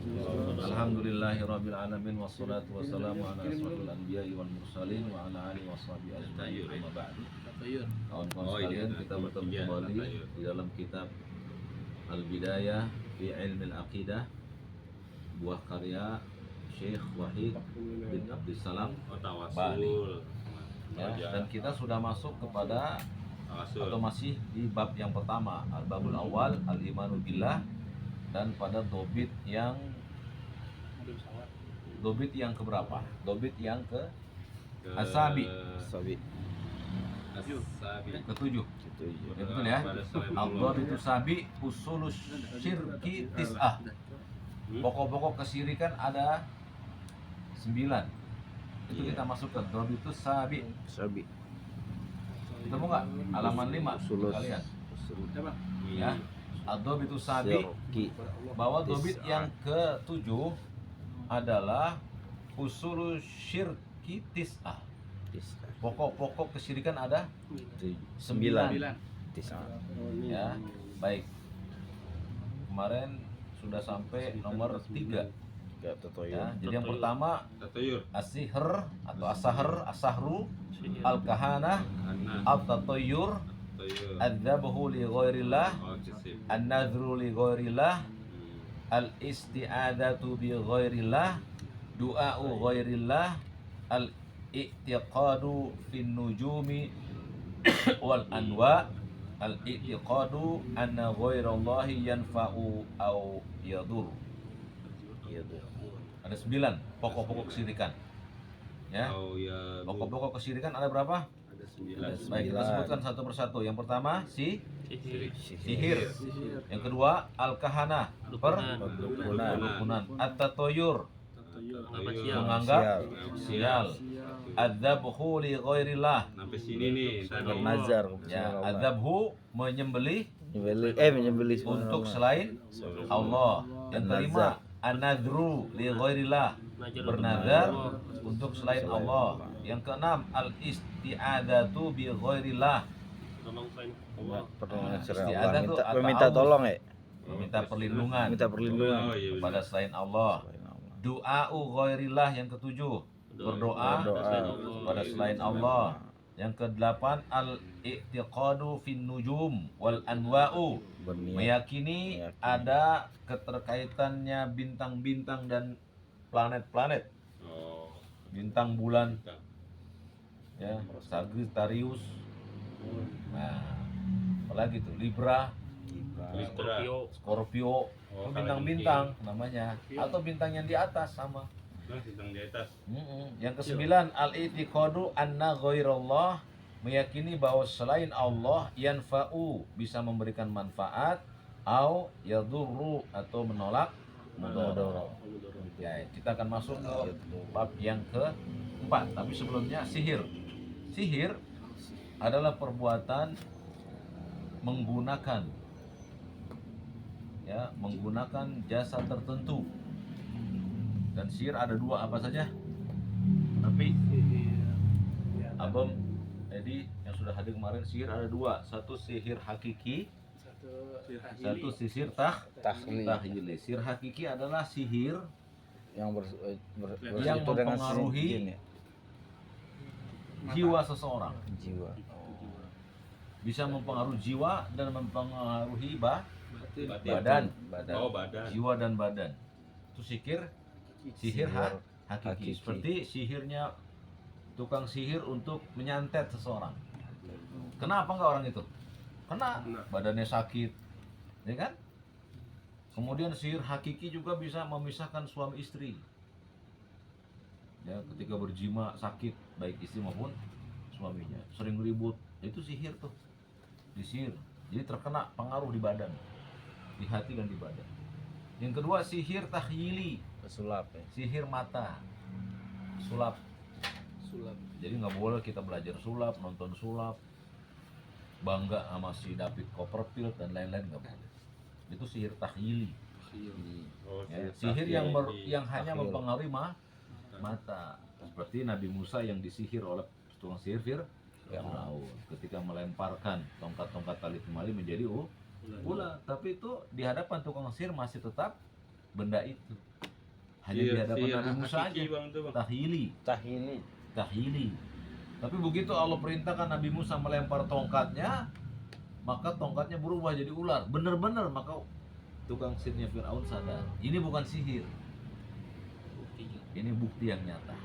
Alhamdulillahirabbil alamin wassalatu wassalamu ala asyrofil anbiya'i wal mursalin wa ala alihi washabihi ajma'in. Amma ba'du. Kawan-kawan sekalian, kita bertemu kembali di dalam kitab Al-Bidayah fi Ilmil Aqidah, buah karya Syekh Wahid bin Abdissalam Bali. Ya, dan kita sudah masuk kepada atau masih di bab yang pertama, al-babul awal, al-imanu billah, dan pada dobit yang keberapa? Dobit yang ke asabi. Ketujuh. Ya, betul ya. Al-dobitu sabi usulus syirki tis'ah. Pokok-pokok kesyirikan ada 9. Itu kita masukkan dobitu sabi. Ketemu nggak? Halaman 5 kalian. Ya. Ad-dobitu sabi, bahwa dobit yang ke-7 adalah usul syirki tis'ah. Pokok-pokok kesyirikan ada 9. Ya, baik. Kemarin sudah sampai nomor 3. Ya, jadi yang pertama as-sihr atau as-sahru, al-kahanah, at-tatayyur, adzabhu li ghairillah, an-nadhru li ghairillah, al-isti'adzatu bi ghairillah, du'a'u ghairillah, al-i'tiqadu fin nujumi wal anwa, al-i'tiqadu anna ghairallahi yanfa'u au yadur. Ada 9 pokok-pokok kesyirikan. Ya. Pokok-pokok kesyirikan ada berapa? Baik, kita sebutkan satu persatu. Yang pertama sihir. Yang kedua al-kahana, perdukunan. At-tatoyur, menganggap sial. Adzabhu li ghairillah, sampai sini nih bernazar. ya, adzabhu menyembelih untuk selain Allah. Yang kelima an-nadru li ghairillah, bernazar untuk selain Allah. Yang keenam al-isti'adzatu bi ghairillah, Meminta tolong ya. meminta perlindungan kepada selain Allah. Du'a'u ghairillah, yang ketujuh berdoa kepada selain Allah. Yang kedelapan al-i'tiqadu fin nujum wal anwa'u, meyakini ada keterkaitannya bintang-bintang dan planet-planet. Bintang bulan, ya, Sagittarius. Nah, apalagi tuh Libra, Scorpio, itu bintang-bintang namanya, atau bintang yang di atas sama. bintang di atas. Yang ke-9 al-i'tiqadu anna ghairallah, meyakini bahwa selain Allah yanfa'u, bisa memberikan manfaat, au yadurru, atau menolak mudarat. Ya, kita akan masuk ke bab yang ke-4, tapi sebelumnya sihir. Sihir adalah perbuatan menggunakan jasa tertentu. Dan sihir ada 2, apa saja? Tapi Abang Edi yang sudah hadir kemarin, sihir ada 2. Satu sihir hakiki, satu sihir tahyili. Sihir hakiki adalah sihir yang mempengaruhi jiwa seseorang. Bisa mempengaruhi jiwa dan mempengaruhi badan. Jiwa dan badan. Itu sihir hakiki. Seperti sihirnya tukang sihir untuk menyantet seseorang. Kenapa enggak orang itu? Kena badannya sakit, ya kan? Kemudian sihir hakiki juga bisa memisahkan suami istri. Ya, ketika berjima sakit, baik istri maupun suaminya, sering ribut, itu sihir tuh. Disihir. Jadi terkena pengaruh di badan, di hati dan di badan. Yang kedua sihir tahyili, Sulap ya. sihir mata, sulap. Jadi nggak boleh kita belajar sulap, nonton sulap, bangga sama si David Copperfield dan lain-lain, nggak boleh. Itu sihir tahyili. Ya, sihir yang hanya mempengaruhi mata. Seperti Nabi Musa yang disihir oleh tukang sihir Fir'aun ketika melemparkan tongkat-tongkat tali temali menjadi ular. Tapi itu di hadapan tukang sihir masih tetap benda itu. Hanya Iya, di hadapan Nabi Musa aja. Bang, tuh, Bang. Tahili. Tapi begitu Allah perintahkan Nabi Musa melempar tongkatnya, maka tongkatnya berubah jadi ular. Bener-bener, maka tukang sihirnya Fir'aun sadar, ini bukan sihir, ini bukti yang nyata.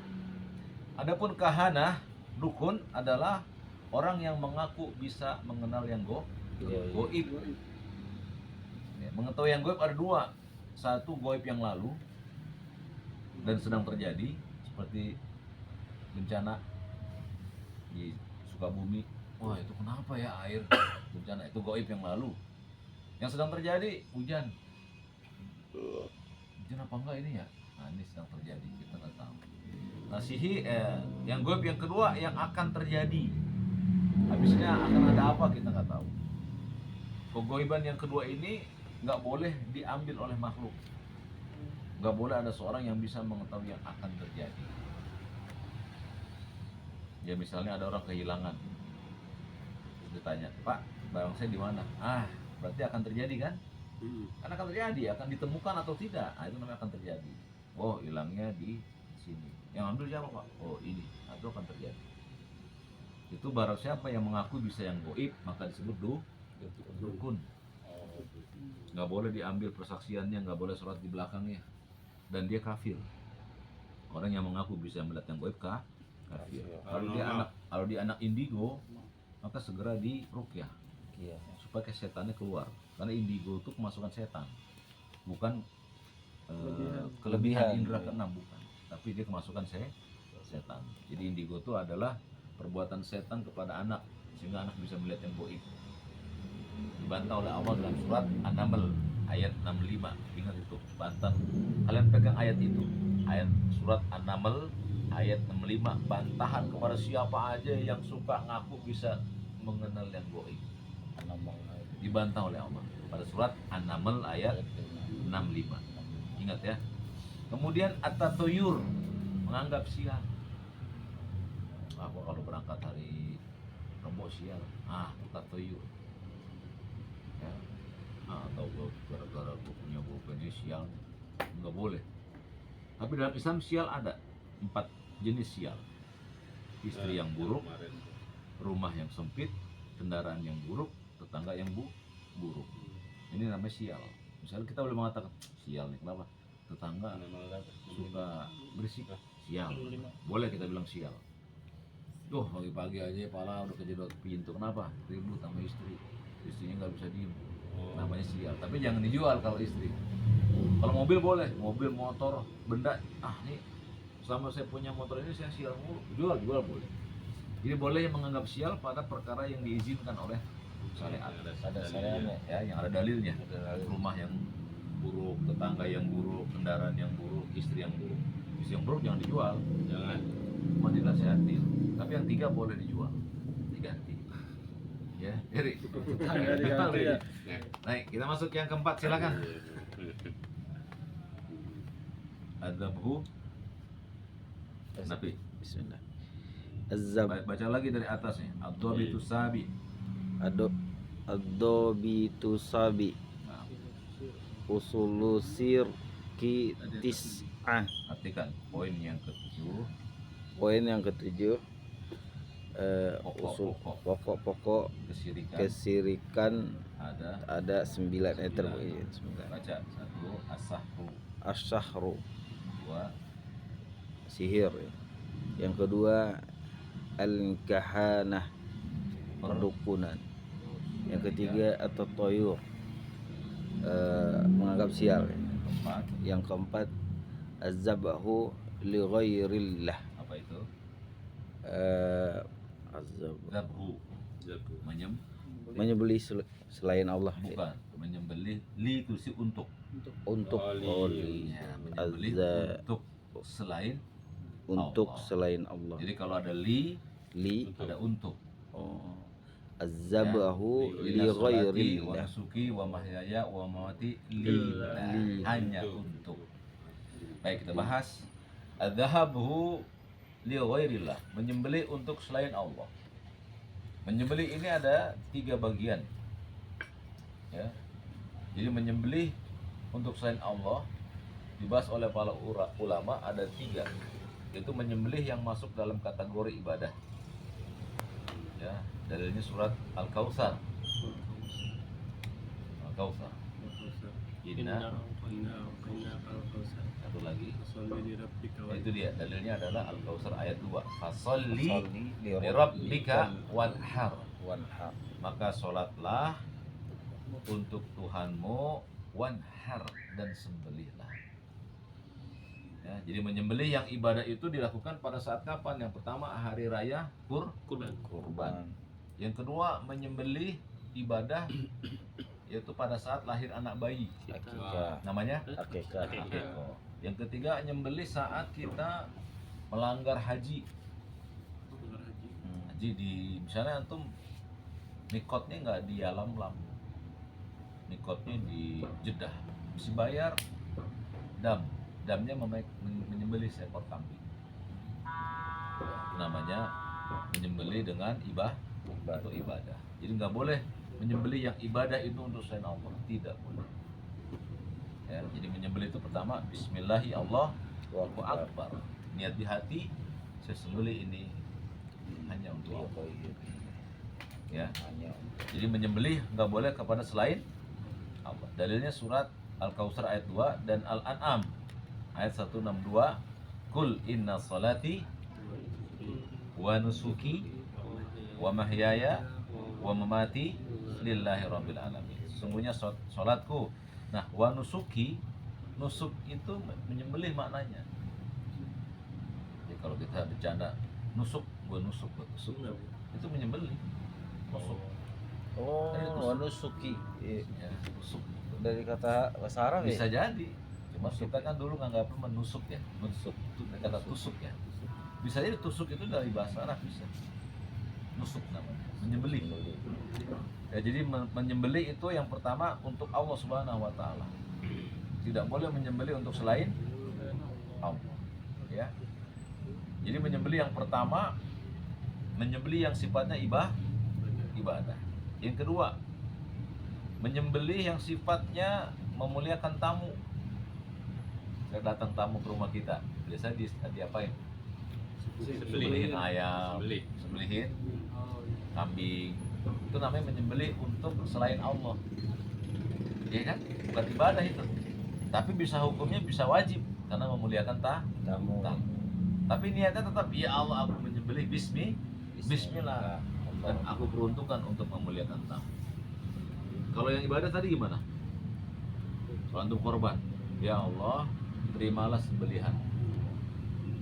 Adapun kahanah, dukun adalah orang yang mengaku bisa mengenal yang goib. Ya, mengetahui yang goib ada dua. Satu, goib yang lalu dan sedang terjadi, seperti bencana di Sukabumi. Wah, itu kenapa ya air bencana, itu goib yang lalu. Yang sedang terjadi hujan apa enggak ini ya? Nah, ini sedang terjadi, kita nggak tahu. Nah, yang goib yang kedua yang akan terjadi, habisnya akan ada apa kita nggak tahu. Kegoiban yang kedua ini nggak boleh diambil oleh makhluk. Nggak boleh ada seorang yang bisa mengetahui yang akan terjadi. Ya misalnya ada orang kehilangan, terus ditanya, Pak, barang saya di mana? Ah, berarti akan terjadi kan? Karena akan terjadi, akan ditemukan atau tidak, nah, itu namanya akan terjadi. Oh, hilangnya di sini. Yang ambil siapa, Pak? Oh, ini. Nah, itu akan terjadi. Itu barang siapa yang mengaku bisa yang goib, maka disebut dukun. Nggak boleh diambil persaksiannya, nggak boleh sholat di belakangnya, dan dia kafir. Orang yang mengaku bisa melihat yang goib kafir. Kalau dia anak indigo, maka segera diruqyah supaya setannya keluar. Karena indigo itu kemasukan setan, bukan kelebihan indera keenam, bukan, tapi dia kemasukan setan. Jadi indigo itu adalah perbuatan setan kepada anak, sehingga anak bisa melihat yang goib. Dibantah oleh Allah dalam surat An-Naml ayat 65. Ingat itu, bantah. Kalian pegang ayat itu, ayat surat An-Naml ayat 65, bantahan kepada siapa aja yang suka ngaku bisa mengenal yang goib. Dibantah oleh Allah pada surat An-Naml ayat 65. Ingat ya. Kemudian at-tatuyur, menganggap sial. Aku kalau berangkat hari Rebo sial, at-tatuyur. Ya. Atau gara-gara gue punya bukan sial, nggak boleh. Tapi dalam Islam sial ada 4 jenis sial. Istri yang buruk, rumah yang sempit, kendaraan yang buruk, tetangga yang buruk. Ini namanya sial. Misalnya kita boleh mengatakan sial nih, kenapa? Tetangga suka berisik, sial. Boleh kita bilang sial. Tuh pagi-pagi aja pala udah kejedot pintu, kenapa? Ribut sama istri, istrinya nggak bisa diem. Namanya sial. Tapi jangan dijual kalau istri. Kalau mobil boleh, mobil, motor, benda. Nih selama saya punya motor ini saya sial mulu, jual boleh. Jadi boleh menganggap sial pada perkara yang diizinkan oleh syariat. Ada syariatnya ya, yang ada dalilnya. Rumah yang buruk, tetangga yang buruk, kendaraan yang buruk, istri yang buruk. Istri yang buruk jangan dijual, jangan. Cuma dinasihatin. Tapi yang 3 boleh dijual, diganti. Ya, Eri. Naik, kita masuk yang keempat, silakan. Adzabhu. Nabi. Bismillah. Baca lagi dari atas nih. Ad-dhabitu sabi. Ad-dhabitu sabi. Usulusir tis'ah. Artikan poin yang ketujuh. Poin yang ketujuh, pokok-pokok kesirikan ada 9 terbagi. Baca 1 as-sahru 2 sihir. Yang kedua al-kahanah, perdukunan. Yang ketiga at-tatayur, menganggap sial. Yang keempat az-zabhu li ghairillah. Apa itu? Az-zabhu menyembelih selain Allah. bukan, menyembelih li itu sih untuk Ya, menyembelih untuk selain untuk Allah. selain Allah. Jadi kalau ada li ada untuk. Az-zabhu li wa ghairillah. nusuki wa mahyaya wa mamati lillah, hanya untuk. Baik, kita bahas adzahabhu li ghairillah, menyembelih untuk selain Allah. Menyembelih ini ada 3 bagian. Ya. Jadi menyembelih untuk selain Allah dibahas oleh para ulama ada 3, yaitu menyembelih yang masuk dalam kategori ibadah. Ya, dalilnya surat Al-Kautsar. Al-Kautsar. Inna satu lagi. Itu dia dalilnya adalah Al-Kautsar ayat 2. Fasholli lirabbika wanhar. Maka sholatlah untuk Tuhanmu, wanhar, dan sembelihlah. Ya, jadi menyembelih yang ibadah itu dilakukan pada saat kapan? Yang pertama hari raya kurban. Yang kedua menyembelih ibadah yaitu pada saat lahir anak bayi. Namanya Akikah. akikah. Yang ketiga menyembelih saat kita melanggar haji. Haji di misalnya antum mikotnya nggak di Yalamlam, mikotnya di Jeddah, mesti bayar damnya menyembelih seekor kambing. Itu namanya menyembelih dengan untuk ibadah. Jadi nggak boleh menyembelih yang ibadah itu untuk selain Allah, tidak boleh. Ya, jadi menyembelih itu pertama Bismillahi Allahu Akbar. Niat di hati, saya sembelih ini hanya untuk Allah. Ya, jadi menyembelih nggak boleh kepada selain Allah. Dalilnya surat Al-Kautsar ayat 2 dan Al-An'am ayat 162. Kul inna salati wa nusuki wa mahyaya wa mamati lillahi rabbil alamin. Sesungguhnya salatku. Nah, wa nusuki, nusuk itu menyembelih maknanya. Jadi kalau kita bercanda nusuk, gua nusuk itu menyembelih. Nusuk. Nusuki. Ya, nusuk. Dari kata bahasa Arab Bisa jadi. Cuma kita kan dulu nganggapnya menusuk ya, menusuk itu dari kata tusuk ya. Bisa jadi tusuk itu dari bahasa Arab bisa. Nusuk namanya, menyembelih. Ya, jadi menyembelih itu yang pertama untuk Allah Subhanahu wa taala. Tidak boleh menyembelih untuk selain Allah. Ya. Jadi menyembelih yang pertama menyembelih yang sifatnya ibadah. Yang kedua, menyembelih yang sifatnya memuliakan tamu. Saya datang tamu ke rumah kita, biasa diapain? Sembelihin ayam, sembelihin kambing. Itu namanya menyembelih untuk selain Allah. Ya kan? Bukan ibadah itu. Tapi bisa hukumnya bisa wajib karena memuliakan tamu. Tapi niatnya tetap ya Allah aku menyembelih bismillah dan aku peruntukkan untuk memuliakan tamu. Kalau yang ibadah tadi gimana? Kalau untuk korban, ya Allah terimalah sembelihan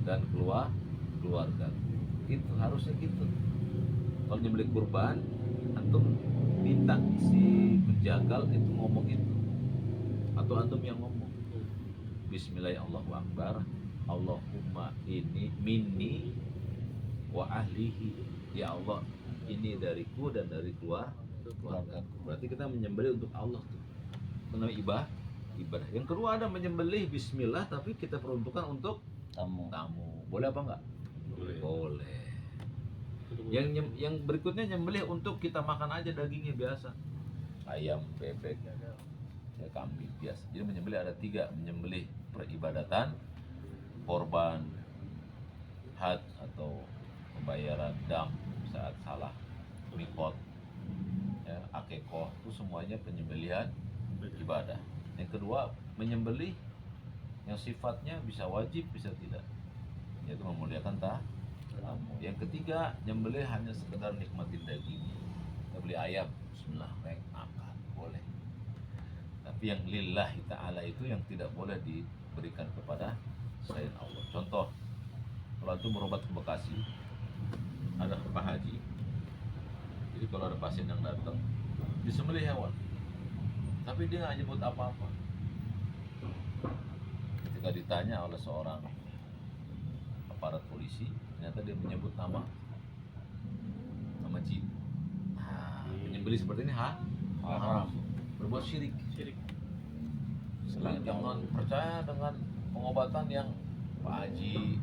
dan keluarga. Itu harusnya gitu. Kalau nyembelih kurban, antum minta si penjagal itu ngomong itu, atau antum yang ngomong Bismillahirrahmanirrahim, Allahumma ini minni wa ahlihi, ya Allah ini dariku dan dari keluarga. Berarti kita menyembelih untuk Allah tuh. Itu namanya ibadah. Yang kedua ada menyembelih bismillah tapi kita peruntukkan untuk tamu. Boleh apa enggak? Boleh. Yang berikutnya nyembelih untuk kita makan aja dagingnya biasa. Ayam, bebek, ya, kambing biasa. Jadi menyembelih ada 3, menyembelih peribadatan, korban, had atau pembayaran dam saat salah mikot, ya, akikoh, itu semuanya penyembelihan ibadah. Yang kedua menyembelih yang sifatnya bisa wajib bisa tidak, yaitu memuliakan tamu. Yang ketiga nyembelih hanya sekedar nikmatin daging. Kita beli ayam, bismillah, makan boleh. Tapi yang lillahi ta'ala itu yang tidak boleh diberikan kepada selain Allah. Contoh, kalau itu berobat ke Bekasi, ada Pak Haji. Jadi kalau ada pasien yang datang, disembelih hewan, tapi dia nggak nyebut apa-apa. Ketika ditanya oleh seorang aparat polisi, ternyata dia menyebut nama jin. Menyembelih seperti ini haram, berbuat syirik. Jangan percaya dengan pengobatan yang Pak Haji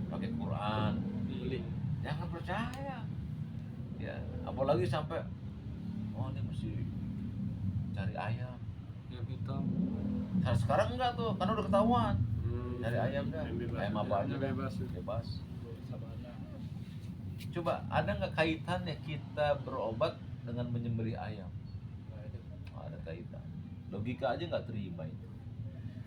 pakai Quran, jangan percaya. Ya, apalagi sampai ini mesti cari ayam, Ayam hitam. Nah, sekarang enggak tuh, karena udah ketahuan. Dari ayam dah. Ayam bebas. Ayam apa aja Ayam dah. bebas. Bebas. Coba ada nggak kaitannya kita berobat dengan menyembelih ayam? Oh, ada kaitan. Logika aja nggak terima itu.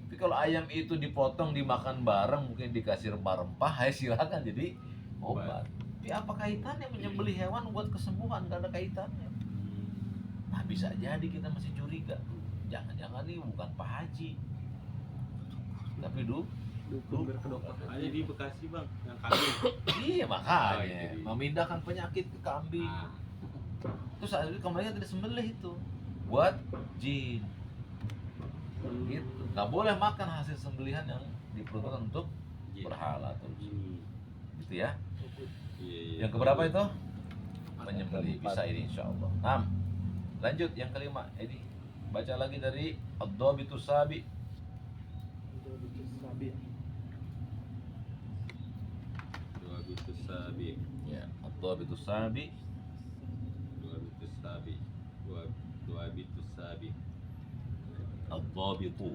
Tapi kalau ayam itu dipotong dimakan bareng, mungkin dikasih rempah-rempah, ya silakan jadi obat. Tapi apa kaitannya menyembelih hewan buat kesembuhan? Nggak ada kaitannya. Nah bisa jadi kita masih curiga. Jangan-jangan ini bukan Pak Haji, tapi Dukun berkedokter. Ada di Bekasi bang, yang kambing. iya Oh, makanya itu dia. memindahkan penyakit ke kambing. Nah, Terus akhirnya kembali tidak sembelih itu buat jin. Gitu. Nggak boleh makan hasil sembelihan yang diperuntukkan untuk iya. berhala atau jin. Gitu ya. Iya. Yang keberapa itu? Menyembelih. Bisa ini insya Allah. 6. Lanjut yang kelima. Ini baca lagi dari Ad-Dhabitus Sabi. Dua bitus sabi, Ya, Ad-Dhabitus Sabi. dua bitus sabi, dua bitus sabi, Ad-Dhabitu.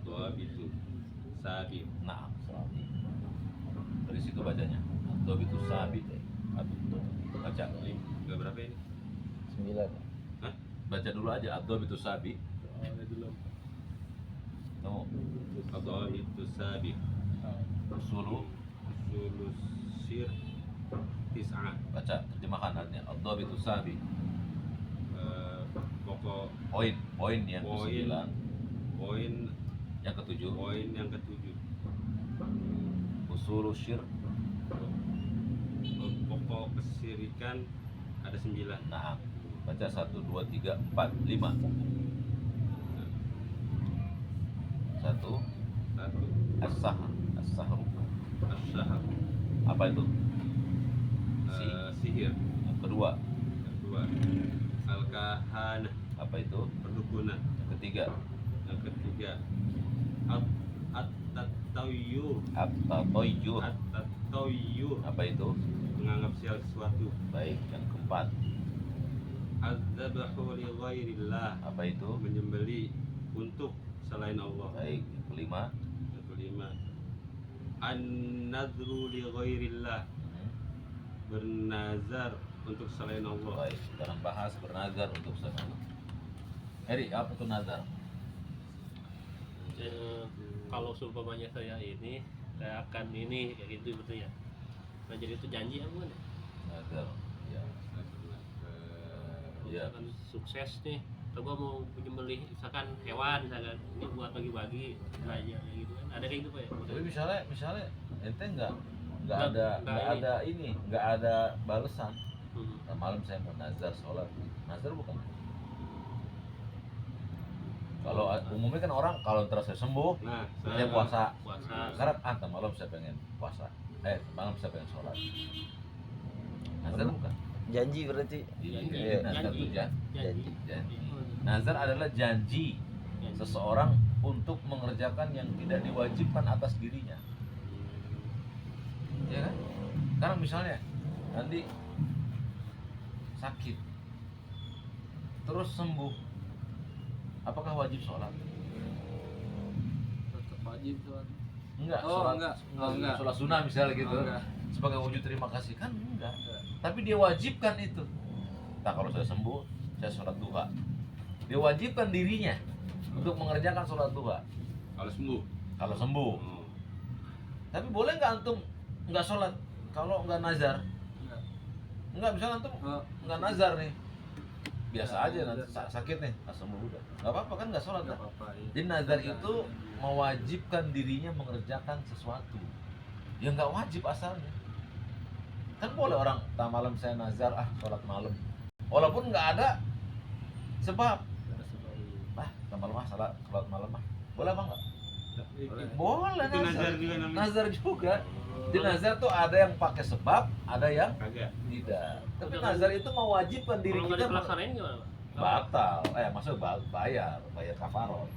dua bitus sabi. Nah, sabi. Dari situ bacanya. Ad-Dhabitus Sabi. Baca. Gak berapa ini? 9. Hah? Baca dulu aja Ad-Dhabitus Sabi. Kamu Dua bitus sabi, usulu sulusir tis'ah. baca terjemahan artinya Ad-Dhabitus Sabi. Pokok Poin yang Poin. ke-9, poin yang ke-7, poin yang ketujuh. usulu syirk. Pokok kesirikan ada 9. Nah, baca 1 2 3 4 5. 1 Satu, as-sahr. As-sahru. as-sahar, Apa itu? sihir. Yang kedua, Kedua, al-kahanah, apa itu? perdukunan. Yang ketiga, Yang ketiga, at-tatayyur, at-tatayyur. at-tatayyur, Apa itu? menganggap sesuatu. Baik, yang keempat, Az-zabhu li ghairillah, apa itu? menyembelih untuk selain Allah. Baik, yang kelima, Yang kelima, an-nadru li ghairillah, bernazar untuk selain Allah. baik. Dalam bahas bernazar untuk sesuatu. Eri, apa itu nazar? Kalau seumpamanya saya akan ini kayak gitu betul ya. Nah jadi itu janji apa kan? Nazar. Ya. Iya. Misalkan sukses nih, atau gua mau menyembelih misalkan hewan, misalkan ini buat bagi-bagi belanja kayak gitu kan. Ada kayak gitu pak ya? Tapi misalnya ente nggak Nggak- nggak ada ini, nggak ada balasan. Hmm. Nah, malam saya mau nazar sholat. Nazar bukan? Kalau umumnya kan orang kalau ntar saya sembuh, Nah, saya puasa. Puasa. Sekarang malam saya pengen puasa. Malam saya pengen sholat. Nazar bukan? Janji berarti. Janji. Iya, nazar Janji. itu Janji. janji. Nazar adalah janji Janji. seseorang untuk mengerjakan yang tidak diwajibkan atas dirinya. Ya kan? Sekarang misalnya nanti sakit terus sembuh, apakah wajib sholat? Tetap wajib sholat. Enggak, Oh, sholat, enggak. Oh, enggak. sholat sunnah misalnya gitu, Oh, enggak. sebagai wujud terima kasih kan enggak. Tapi dia wajibkan itu. Nah kalau saya sembuh, saya sholat duha. Dia wajibkan dirinya untuk mengerjakan sholat duha. kalau sembuh. Kalau sembuh. Oh. Tapi boleh nggak antum nggak sholat kalau nggak nazar? Enggak. Nggak, misalnya antum Oh, nggak nazar nih, biasa Nggak aja nanti nazar. sakit nih, sembuh udah. Nggak apa-apa kan nggak sholat enggak kan? apa-apa. Iya. Jadi nazar itu mewajibkan dirinya mengerjakan sesuatu yang nggak wajib asalnya. Kan boleh orang tak malam saya nazar sholat malam, walaupun nggak ada sebab. Ada sebab. Tak malam sholat malam boleh apa nggak? Boleh. Boleh Itu nazar juga namanya. Nazar juga. Di nazar tuh ada yang pakai sebab, ada yang Kagak. tidak. Tapi nazar itu mewajibkan diri Kalau nggak kita dilaksanain gimana pak? batal. Maksudnya bayar kafarot.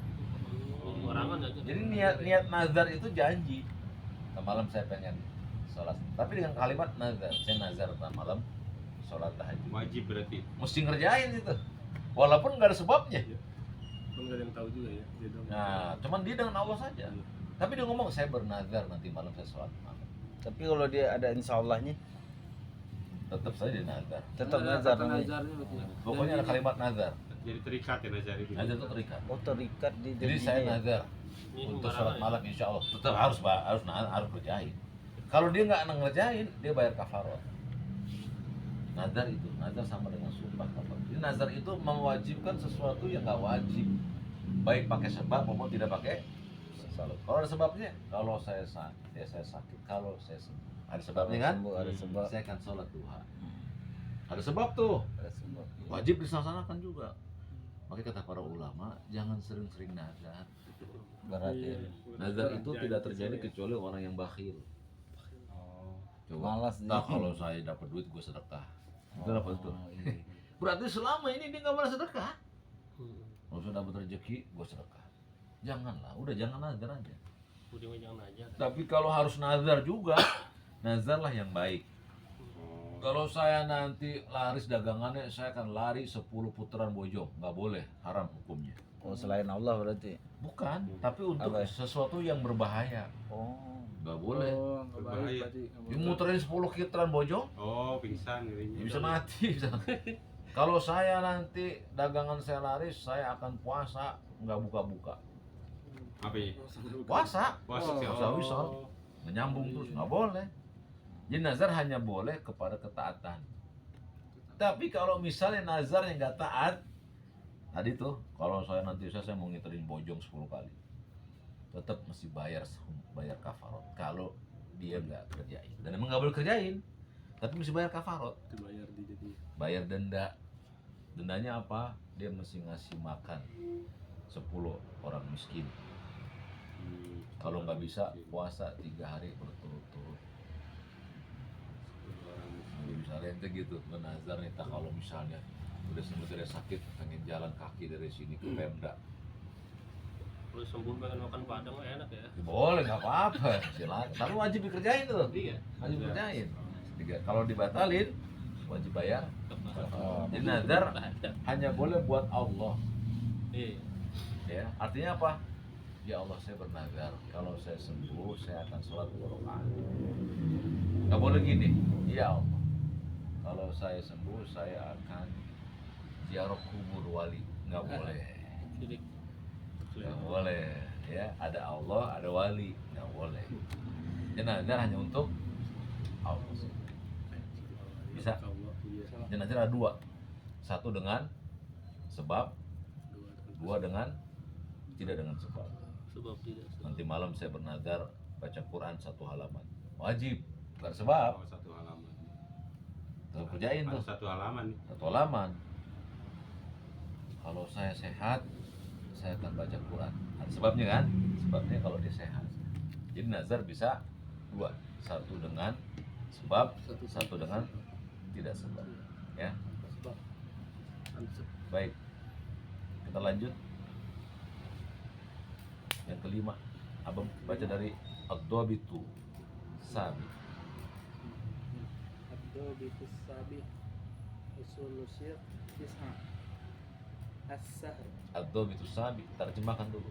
Orang kan nggak. Jadi niat nazar itu janji. Nah, malam saya pengen sholat. Tapi dengan kalimat nazar, saya nazar malam sholat tahajud. Wajib berarti. Mesti ngerjain itu. Walaupun nggak ada sebabnya. Kan nggak ada yang tahu juga ya. Dia doang. Nah, cuman dia dengan Allah saja. Tapi dia ngomong saya bernazar nanti malam saya sholat malam. Tapi kalau dia ada insya Allahnya, Tetap saja dia nazar. tetap Ada nazar kata namanya. nazarnya berarti. Pokoknya ada kalimat nazar. Jadi terikat ya nazar itu. Nazar itu terikat. Oh, terikat di Jadi dirinya saya ya? nazar Ini untuk sembarangan sholat ya. malam insya Allah tetap harus kerjain. Kalau dia nggak ngerjain, dia bayar kafarot. Nazar itu, nazar sama dengan sumpah kafarot. Jadi nazar itu mewajibkan sesuatu yang nggak wajib, baik pakai sebab maupun tidak pakai sebab. Kalau ada sebabnya, kalau saya sakit, ya saya sakit. Kalau saya sembuh, ada sebabnya kan? Sembuh, ada sebab. Saya akan sholat duha. Ada sebab tuh, Ada sebab. wajib dilaksanakan juga. Makanya kata para ulama, jangan sering-sering nazar. Berarti Iya. Nazar itu tidak terjadi kecuali orang yang bakhil. Coba. Malas Nah, nih. kalau saya dapat duit gue sedekah. Itu apa itu? iya. Berarti selama ini dia nggak pernah sedekah. Hmm. Kalau sudah dapat rezeki, gue sedekah. Janganlah, udah jangan nazar aja. Udah mah jangan aja. Tapi kalau harus nazar juga, nazarlah yang baik. Kalau saya nanti laris dagangannya, saya akan lari 10 putaran bojong. Nggak boleh, haram hukumnya. Oh, selain Allah berarti. Bukan, tapi untuk Apa ya? sesuatu yang berbahaya. Oh. Nggak boleh. Oh, nggak baik Berbahaya. berarti. Nggak Dia boleh. muterin 10 putaran bojong, Oh, pingsan ini. ya bisa mati. Bisa. Kalau saya nanti dagangan saya laris, saya akan puasa nggak buka-buka. Apa ya? Puasa, Puasa Oh. sih. Puasa wisal. Menyambung terus nggak boleh. Jadi nazar hanya boleh kepada ketaatan. Tapi kalau misalnya nazar yang nggak taat, tadi tuh kalau saya nanti saya mau ngiterin bojong 10 kali, tetap mesti bayar kafarot. Kalau dia nggak kerjain, dan emang nggak boleh kerjain, tapi mesti bayar kafarot. Dibayar di jadi. Bayar denda. Dendanya apa? Dia mesti ngasih makan 10 orang miskin. Kalau nggak bisa puasa 3 hari berturut-turut. Jadi misalnya ente gitu menazar nih, tak kalau misalnya udah sembuh dari sakit pengen jalan kaki dari sini ke Pemda, Kalau sembuh pengen makan padang mah enak ya. ya boleh nggak apa-apa, silakan. Tapi wajib dikerjain tuh, Iya. wajib dikerjain. Kalau dibatalin wajib bayar. Oh. Jadi nazar hanya boleh buat Allah. Iya. Ya, artinya apa? Ya Allah, saya bernazar kalau saya sembuh saya akan sholat 2 rakaat. Nggak boleh gini. Ya Allah, kalau saya sembuh saya akan ziarah kubur wali. Nggak boleh. Jadi Nggak boleh. Ya, ada Allah, ada wali. Nggak boleh. Ya, nazar hanya untuk Allah. Bisa? Dan nazar ada 2. 1 dengan sebab, 2 dengan tidak dengan sebab. sebab tidak. Nanti malam saya bernazar baca Quran 1 halaman. Wajib, bukan sebab. Oh, 1 halaman. Tetap kerjain tuh, Ada 1 halaman nih. 1 halaman. Kalau saya sehat, saya akan baca Quran. Ada sebabnya kan? Sebabnya kalau dia sehat. Jadi nazar bisa 2. 1 dengan sebab, 1 dengan tidak sebab. Ya, Sebab. Ansep. baik. Kita lanjut. Yang kelima, abang baca dari Ad-Dhabitu Sabi. Ad-Dhabitus Sabi Usulul Syirk Tis'a As-Sahr Ad-Dhabitu Sabi, terjemahkan dulu.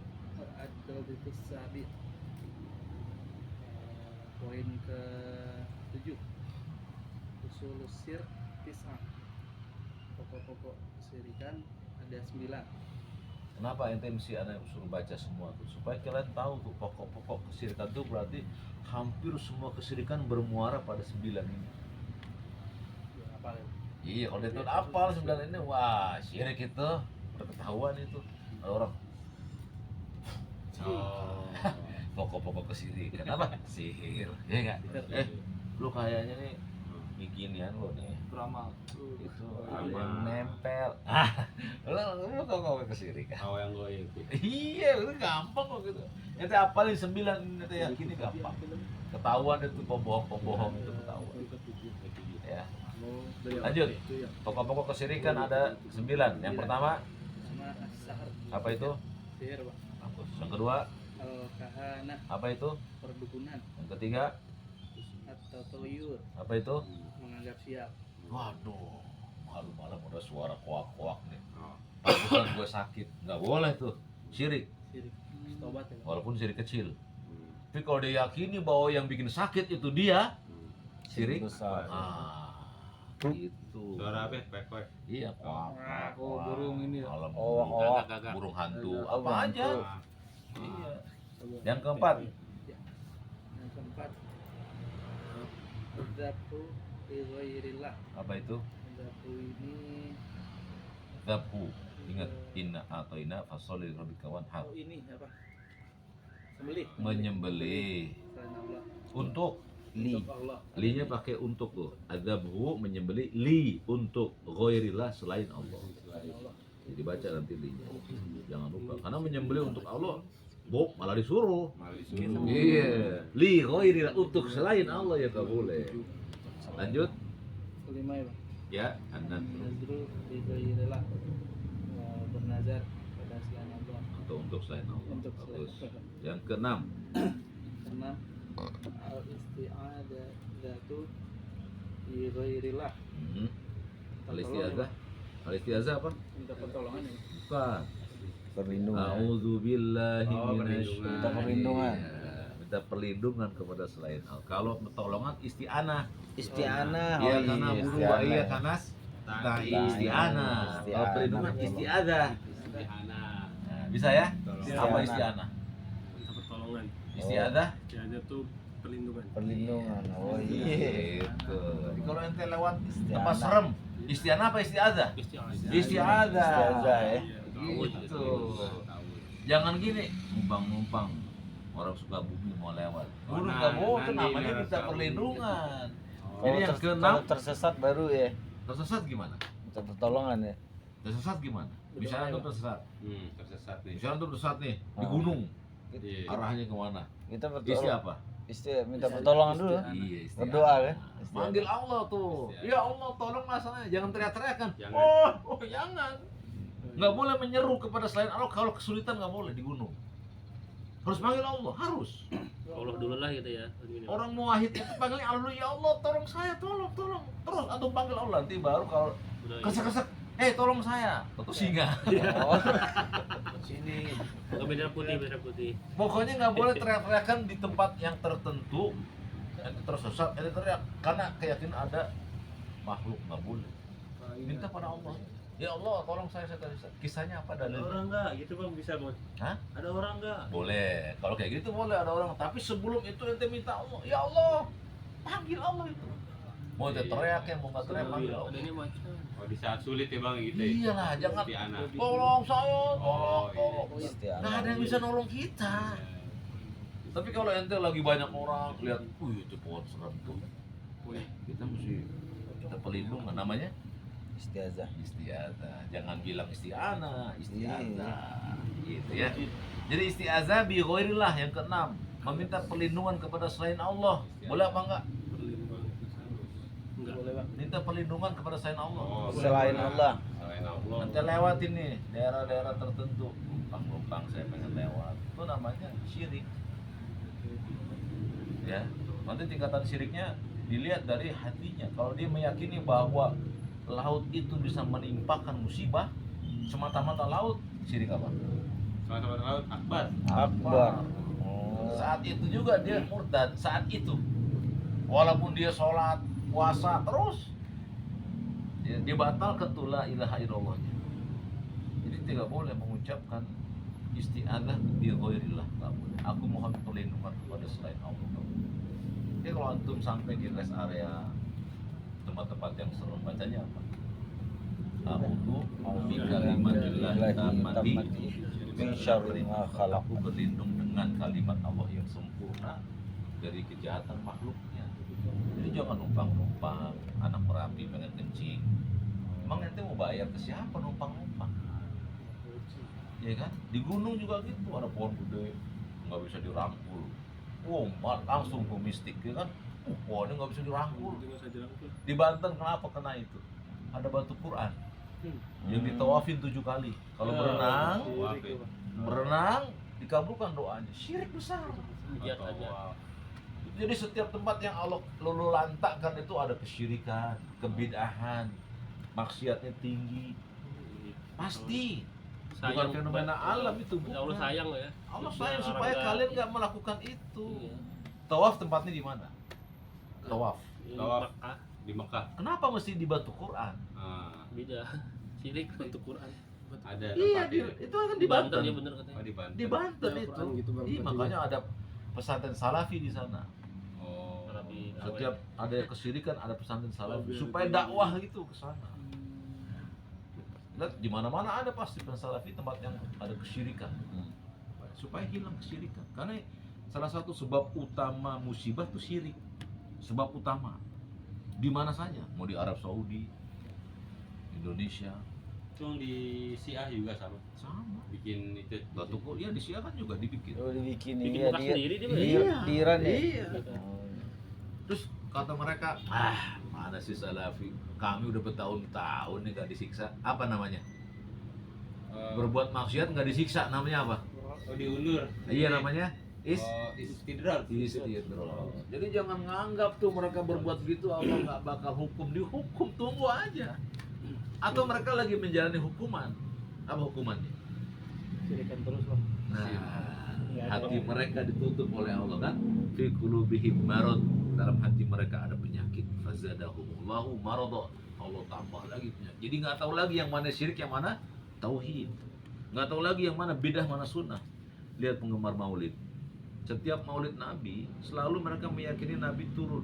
Ad-Dhabitus Sabi poin ke-7 Usulul Syirk Tis'a pokok-pokok kesirikan ada 9. Kenapa ente mesti anak suruh baca semua tuh? Supaya kalian tahu tuh pokok-pokok kesirikan tuh berarti hampir semua kesirikan bermuara pada 9 ini. Ya, apa ya? Iya, kalau dia tuh apal 9 ini, wah syirik itu, udah ketahuan itu. Ada orang Oh. pokok-pokok kesirikan apa? Sihir, ya nggak? Lu kayaknya nih beginian lo nih. Beramal. Itu Sama. ada yang nempel. Lu kok kesirikan? Tahu yang goyang. Iya, itu gampang kok gitu. Ente apalin 9 ente yakini gampang. Ketahuan itu pembohong itu ketahuan. Ya. Lanjut. Pokok-pokok kesirikan ada 9. Yang pertama Sama As-Sahr apa itu? sihir, Pak. Yang kedua Al-Kahana apa itu? perdukunan Yang ketiga atau toyur apa itu? menganggap siap. Waduh, malam-malam udah suara koak-koak nih. Oh. pantesan gue sakit, nggak boleh tuh, syirik. Sirik. Tobat ya. Pak? Walaupun syirik kecil. Tapi kalau dia yakini bahwa yang bikin sakit itu dia, syirik besar. Gitu. Suara apa? Pek. Iya, Oh, burung ini ya. malam Oh, Gagak. burung hantu, Burung apa hantu. aja. Iya. Yang keempat, Yang keempat. Dzabhu li ghairillah. apa itu? Dzabhu ini Dzabhu. Ingat, inna atoina fasholli lirabbika wanhar. ini apa? Sembelih. Menyembelih Selain Allah. untuk Li. Untuk Allah. linya pakai untuk tuh. Adzabhu menyembelih li untuk ghairillah selain Allah. Selain Allah. Jadi baca nanti linya. Jangan lupa karena menyembelih untuk Allah malah disuruh. Iya, li ghairillah untuk selain Allah ya nggak boleh. Lanjut Kelima ya, Pak. ya, anan Nazru li ghairillah. Bernazar pada selain Allah. atau untuk selain Allah. Untuk Bagus. selain. Yang keenam, Keenam. Al isti'adzatu li ghairillah. Al-istiazah. Al-istiazah apa? Minta pertolongan ya. Bukan. Perlindungan. A'udzubillahi Oh, minasy Minta perlindungan. Minta perlindungan kepada selain Allah. Kalau pertolongan isti'anah. Isti'anah. Iya Oh, karena iya, buru isti'anah. iya kanas. Ta'i isti'anah. Isti'anah. Kalau perlindungan isti'adzah. Anak. Nah, bisa ya? Isti'anah. Apa isti'anah? Minta pertolongan. Isti'adzah. Istiadah tuh perlindungan. Perlindungan. Oh iya. Gitu. Jadi kalau ente lewat Isti'anah. tempat serem, isti'anah apa isti'adzah? Isti'adzah. Isti'adzah. Isti'adzah ya. Gitu. Jangan gini, numpang-numpang orang suka bumi mau lewat. Guru nah, nggak boleh, nanti namanya ngerasa minta perlindungan. Kalau Jadi yang keenam, kalau tersesat baru ya. tersesat gimana? Minta pertolongan ya. Tersesat gimana? Misalnya antum tersesat, Tersesat nih. misalnya antum tersesat nih di Ah. gunung, Iya. arahnya kemana? Kita Isi bertolong. apa? Minta pertolongan dulu. Iya, isti'adzah. Berdoa kan. Manggil Allah tuh. Isti'adzah. Ya Allah, tolong masalahnya. Jangan teriak-teriakan. Jangan. Oh, jangan. Nggak boleh menyeru kepada selain Allah kalau kesulitan nggak boleh di gunung. Harus manggil Allah, harus. Allah dulu lah gitu ya. Orang muwahhid itu panggilnya Allah dulu, ya Allah tolong saya, tolong. Terus antum panggil Allah nanti baru kalau Udah, ya. kesek-kesek, tolong saya. Tentu singa. Oh, Sini. Bukan bendera putih. Pokoknya nggak boleh teriak-teriakan di tempat yang tertentu. Ente tersesat, ente teriak karena keyakinan ada makhluk nggak boleh. Minta pada Allah. Ya Allah, tolong saya tersesat. Kisahnya apa Ada dalilnya? orang nggak gitu bang bisa bang? Hah? Ada orang nggak? Boleh. Kalau kayak gitu boleh ada orang. Tapi sebelum itu ente minta Allah. Ya Allah, panggil Allah itu. Mau ente teriak ya, mau nggak teriak panggil Allah. Adanya macam. Oh di saat sulit ya bang gitu. ya? Iyalah, jangan Isti'anah. tolong saya, Oh, tolong. isti'anah. Nggak ada yang bisa nolong kita. Tapi kalau ente lagi banyak orang lihat, itu pohon serem tuh. Kita mesti kita pelindungan namanya Isti'adzah. isti'adzah. Jangan bilang isti'anah, isti'adzah. Gitu ya. Jadi isti'adzah bi ghairillah yang keenam, meminta perlindungan kepada selain Allah. Boleh apa enggak? Enggak boleh, Pak. Minta perlindungan kepada selain Allah. Oh, Selain Allah. Selain Allah. Nanti lewatin nih daerah-daerah tertentu, numpang saya pengen lewat. Itu namanya syirik. Ya, nanti tingkatan syiriknya dilihat dari hatinya. Kalau dia meyakini bahwa laut itu bisa menimpakan musibah, semata-mata laut, syirik apa? Sama-sama laut akbar. Akbar. Oh. Saat itu juga dia murtad, saat itu. Walaupun dia sholat, puasa terus, dia batalkan tuh la ilaha illallahnya. Jadi tidak boleh mengucapkan isti'adzah bi ghairillah, nggak boleh. Aku mohon perlindungan kepada selain Allah. Jadi kalau antum sampai di rest area tempat-tempat yang serem, bacanya apa? A'udzu bi kalimatillahi tammati min syarri ma khalaq. Aku berlindung dengan kalimat Allah yang sempurna dari kejahatan makhluknya. Jadi jangan numpang-numpang anak merapi pengen kencing. Emang ente mau bayar ke siapa numpang-numpang? Ya kan? Di gunung juga gitu, ada pohon gede nggak bisa dirangkul. Langsung ke mistik ya kan? Pohonnya nggak bisa dirangkul. Tinggal saja rangkul. Di Banten kenapa kena itu? Ada batu Quran yang ditawafin 7 kali. Kalau berenang, Syirik itu, Pak. berenang dikabulkan doanya. Syirik besar. Lihat aja. Jadi setiap tempat yang Allah lulu lantakkan itu ada kesyirikan, kebid'ahan, maksiatnya tinggi. Pasti. Bukan Sayang, fenomena alam itu, bukan. Allah sayang ya. Allah sayang Orang supaya nggak- kalian nggak melakukan itu. Iya. Tawaf tempatnya di mana? Tawaf. Ini Tawaf. Mekah Di Mekah. Kenapa mesti di batu Quran? Ah, beda. Sirik Bentuk Quran. ada Iya, tempat itu. itu kan di di Banten Banten. ya bener katanya. Oh, di Banten. Di Banten Ya, itu. Quran gitu, Bang. Iya, makanya ada pesantren salafi di sana. Oh. Arabi Setiap ada kesirikan ada pesantren salafi biar supaya lebih- dakwah gitu ke sana. Lihat di mana-mana ada pasti pesantren salafi tempat yang ada kesyirikan. Supaya hilang kesyirikan. Karena salah satu sebab utama musibah itu syirik. Sebab utama. Di mana saja, mau di Arab Saudi, Indonesia, Itu di Syiah juga sama. sama. Bikin itu. Batu ya di Syiah kan juga dibikin. Oh, dibikin Bikin iya bekas dia. sendiri dia, Di Iran ya. Iya. Oh. Terus kata mereka, mana sih salafi? Kami udah bertahun-tahun nih gak disiksa. Apa namanya? Berbuat maksiat nggak disiksa, namanya apa? Oh, diundur. Iya namanya Istidrar. istidrar. Jadi jangan nganggap tuh mereka berbuat gitu Allah nggak bakal hukum, dihukum, tunggu aja. Atau mereka lagi menjalani hukuman. Apa hukumannya? Sirikan terus Bang. Nah, hati mereka ditutup oleh Allah kan? Fi qulubihim marad, dalam hati mereka ada penyakit. Fazadahumullahu marada. Allah tambah lagi penyakit. Jadi nggak tahu lagi yang mana syirik, yang mana tauhid. Nggak tahu lagi yang mana bidah, mana sunnah. Lihat penggemar maulid. Setiap maulid Nabi selalu mereka meyakini Nabi turun,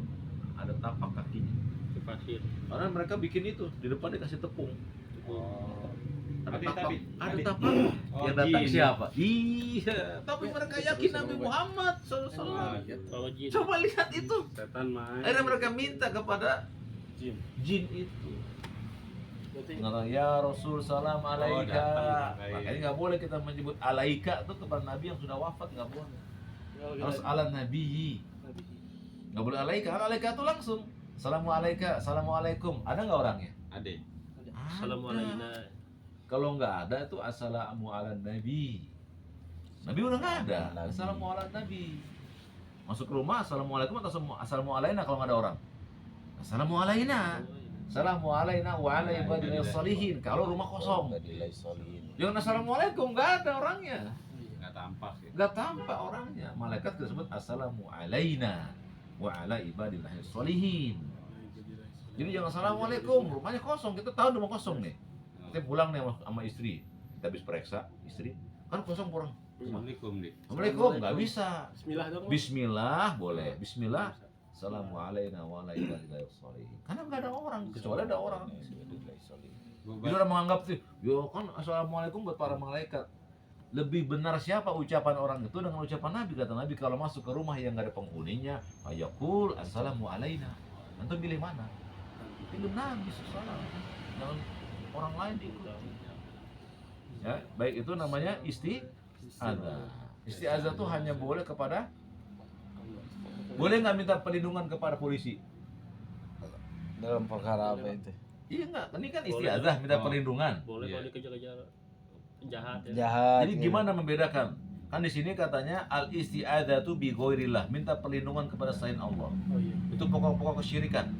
ada tapak kakinya. Di pasir. Karena mereka bikin itu di depan dikasih tepung. Oh. Ada Tapi- tapak, tapi- ada tapi- tapak. Oh, Yang datang jin. siapa? Iya, tapi mereka yakin Nabi Muhammad Ah, SAW. gitu. Bawa jin. Coba lihat itu. Setan main. Akhirnya mereka minta kepada Jin. jin itu. Berarti Mengatakan, ya Rasul salam alaika. datang, baik. Makanya nggak boleh kita menyebut alaika itu kepada Nabi yang sudah wafat, nggak boleh. Harus ala Nabi. Nggak boleh alaika. Kalau alaika itu langsung. Assalamualaikum. Ada nggak orangnya? Ada. Assalamualaikum. Kalau nggak ada itu assalamu ala nabi. Nabi udah nggak ada. Nabi. Assalamu ala nabi. Masuk ke rumah assalamualaikum atau assalamu alaina kalau nggak ada orang. Assalamu alaina. Assalamu alaina wa ala ibadillah salihin. Kalau rumah kosong. Badilai solihin. Jangan assalamualaikum, nggak ada orangnya. Nggak tampak sih. Nggak tampak orangnya. Malaikat disebut assalamu alaina wa ala ibadillah salihin. Jadi jangan assalamualaikum, rumahnya kosong, kita tahu rumah kosong nih. Kita pulang nih sama istri, kita habis periksa istri, kan kosong kurang. Assalamualaikum nih. Assalamualaikum, nggak bisa. Bismillah dong. Bismillah boleh, Bismillah. Assalamualaikum warahmatullahi wabarakatuh. Karena nggak ada orang, kecuali ada orang. Badilai solihin. Jadi orang menganggap tuh, yo kan assalamualaikum buat para malaikat. Lebih benar siapa ucapan orang itu dengan ucapan Nabi, kata Nabi kalau masuk ke rumah yang nggak ada penghuninya, ayakul assalamu alaina. Antum pilih mana? Pilih Nabi SAW. Jangan orang lain diikuti. Ya, baik itu namanya isti'adzah. Isti'adzah itu hanya boleh kepada, boleh nggak minta perlindungan kepada polisi? Dalam perkara apa itu? Iya nggak, ini kan Boleh. isti'adzah minta Oh. perlindungan. Boleh Iya. kalau dikejar-kejar penjahat ya. Jahat. Jadi ya. gimana membedakan? Kan di sini katanya al isti'adzatu bi ghairillah, minta perlindungan kepada selain Allah. Oh iya. Itu pokok-pokok kesyirikan.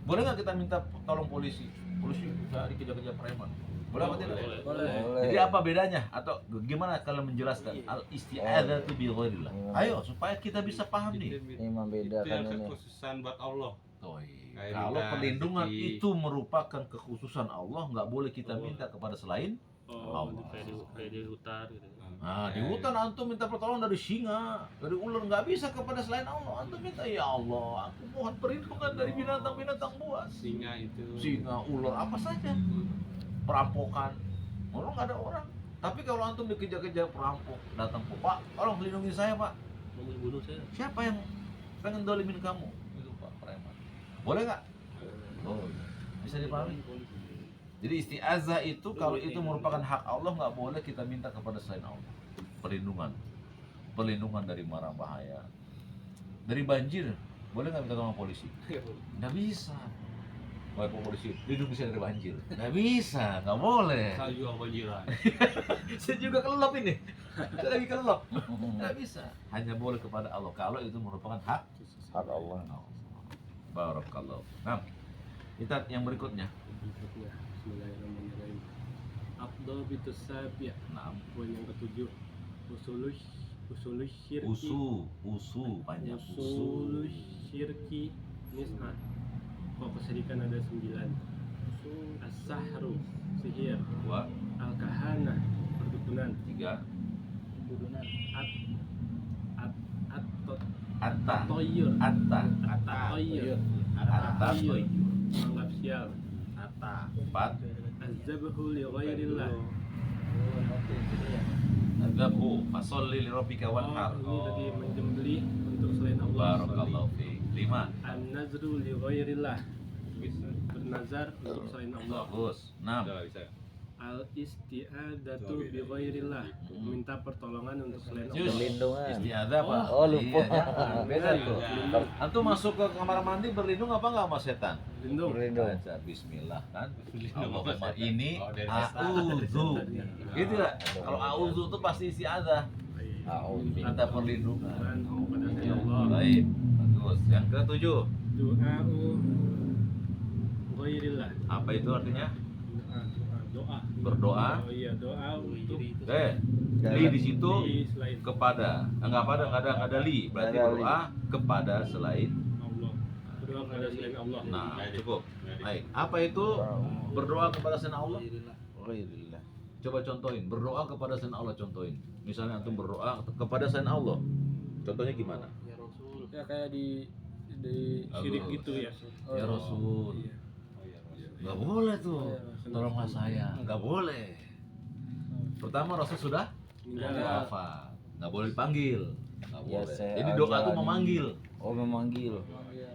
Boleh nggak kita minta tolong polisi? Polisi bisa dikejar-kejar preman. Boleh apa tidak? Boleh. boleh. Boleh. Jadi apa bedanya? Atau gimana kalian menjelaskan al isti'adzatu bi ghairillah? Ayo supaya kita bisa paham nih. Ini Itu membedakan yang ini. kekhususan buat Allah. Kayak Kalau minta perlindungan rezeki. itu merupakan kekhususan Allah, nggak boleh kita minta kepada selain. Oh, Allah. kayak di hutan gitu. Nah, di hutan antum minta pertolongan dari singa, dari ular, nggak bisa kepada selain Allah. Antum minta, ya Allah, aku mohon perlindungan dari binatang-binatang buas. Singa itu. Singa, ular, apa saja. Perampokan. Orang nggak ada orang. Tapi kalau antum dikejar-kejar perampok, datang, Pak, tolong lindungi saya, Pak. Mau bunuh saya. Siapa yang pengen dolimin kamu? Itu Pak, preman. Boleh nggak? Oh, bisa dipahami. Jadi isti'adzah itu kalau itu merupakan hak Allah, nggak boleh kita minta kepada selain Allah. Perlindungan dari mara bahaya, dari banjir, boleh nggak minta tolong polisi? Nggak bisa. Wah, Pak polisi, lindungi saya dari banjir. Nggak bisa, nggak boleh. Saya juga kebanjiran. Saya juga kelelop ini. Saya lagi kelelop. Nggak bisa. Hanya boleh kepada Allah kalau itu merupakan hak Hak Allah. Barakallahu. Nah, kita yang berikutnya. Bismillahirrahmanirrahim. Ad-dhabitus sabi'. Naam. Poin yang ketujuh. Usulus syirki. Panjang Usulus syirki nis'ah. Kok kesyirikan ada 9. As-sahru, sihir. 2, Al-kahana, perdukunan. 3, Budunan. Atta, Toyur. Toyur. Toyur. Menganggap sial. 4, Az-zabhu li ghairillah. Oh, oke, gitu ya. Adzabu fasolli li rabbika wanhar. Ini tadi menyembelih untuk selain Allah. Barakallahu fiik. 5, An-nazru li ghairillah. Bisa. Bernazar untuk selain Allah. bagus. 6, Udah bisa. Al-isti'adzatu bi ghairillah. Minta pertolongan untuk selain Yus. Allah. Perlindungan. Isti'adzah apa? Oh, lupa. Iya, jangan. Beda tuh. Ya. Antum masuk ke kamar mandi berlindung apa enggak sama setan? Lindung. Berlindung. Baca bismillah kan. Berlindung Allahumma sama setan. ini Oh, dari setan. a'udzu. Gitu enggak? Kalau a'udzu itu pasti isti'adzah. A'udzu. Minta perlindungan. Dan kepada selain Allah. Baik. Bagus. Yang ke-7. Du'a'u ghairillah. Apa itu artinya? Doa. Berdoa. Oh iya, doa untuk Li di situ di selain kepada. Enggak ada li. Berarti Nggak ada berdoa kepada selain. Allah. Berdoa kepada selain Allah. Nah, cukup. Baik. Apa itu berdoa kepada selain Allah? Ghairillah. Coba contohin, berdoa kepada selain Allah, contohin. Misalnya antum berdoa kepada selain Allah. Contohnya gimana? Ya Rasul. Ya kayak di syirik Bagus. gitu ya. Ya Rasul. Iya. Nggak boleh tuh. Tolonglah saya. Nggak boleh. Pertama Rasul sudah Meninggal. wafat. Nggak boleh dipanggil. Nggak Ya, boleh. saya Jadi doa itu jalani. memanggil. Oh, memanggil. Oh, iya.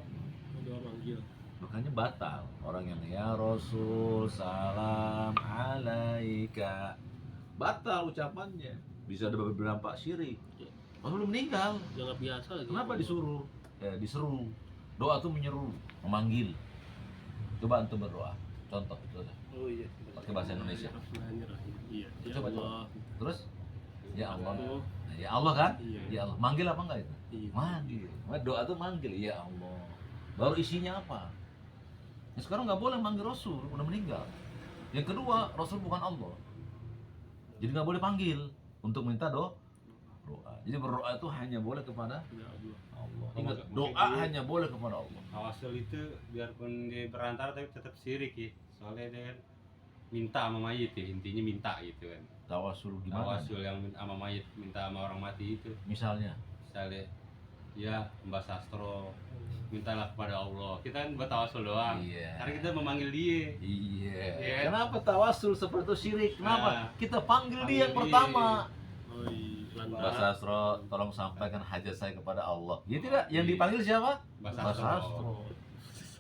Doa manggil. Makanya batal. Orang yang ya Rasul salam alaika. Batal ucapannya. Bisa ada beberapa syirik. Lalu meninggal. Jangan biasa lagi. Kenapa disuruh? Ya, diseru. Doa itu menyeru, memanggil. Coba antum berdoa. Contoh, Oh iya. pakai bahasa Indonesia. Bismillahirrahmanirrahim. Iya. Ya Coba, coba. Allah. Terus, ya Allah. Oh, Nah, ya Allah kan? Iya. Ya Allah. Manggil apa enggak itu? Iya. Manggil. Doa itu manggil. Ya Allah. Baru isinya apa? Ya, sekarang nggak boleh manggil Rasul, udah meninggal. Yang kedua, Rasul bukan Allah. Jadi nggak boleh panggil untuk minta doa. Jadi berdoa itu hanya boleh kepada Ya Allah. Allah. Ingat, Mungkin doa dia- hanya boleh kepada Allah. Tawasul itu biarpun dia berantara tapi tetap syirik ya. Soalnya dia kan minta sama mayit ya, intinya minta gitu kan. Tawasul gimana? Tawasul yang sama mayit, minta sama orang mati itu. Misalnya, Misalnya ya Mbak Sastro mintalah kepada Allah. Kita kan buat tawasul doang. Iya. Karena kita memanggil dia. Iya. Iya. Kenapa tawasul seperti itu syirik? Kenapa? Nah, Kita panggil dia yang panggil pertama. Oh iya. Mbak Lantaran. Sastro, tolong sampaikan hajat saya kepada Allah. Ya tidak, yang Iya. dipanggil siapa? Mbak Mbak Sastro. Sastro.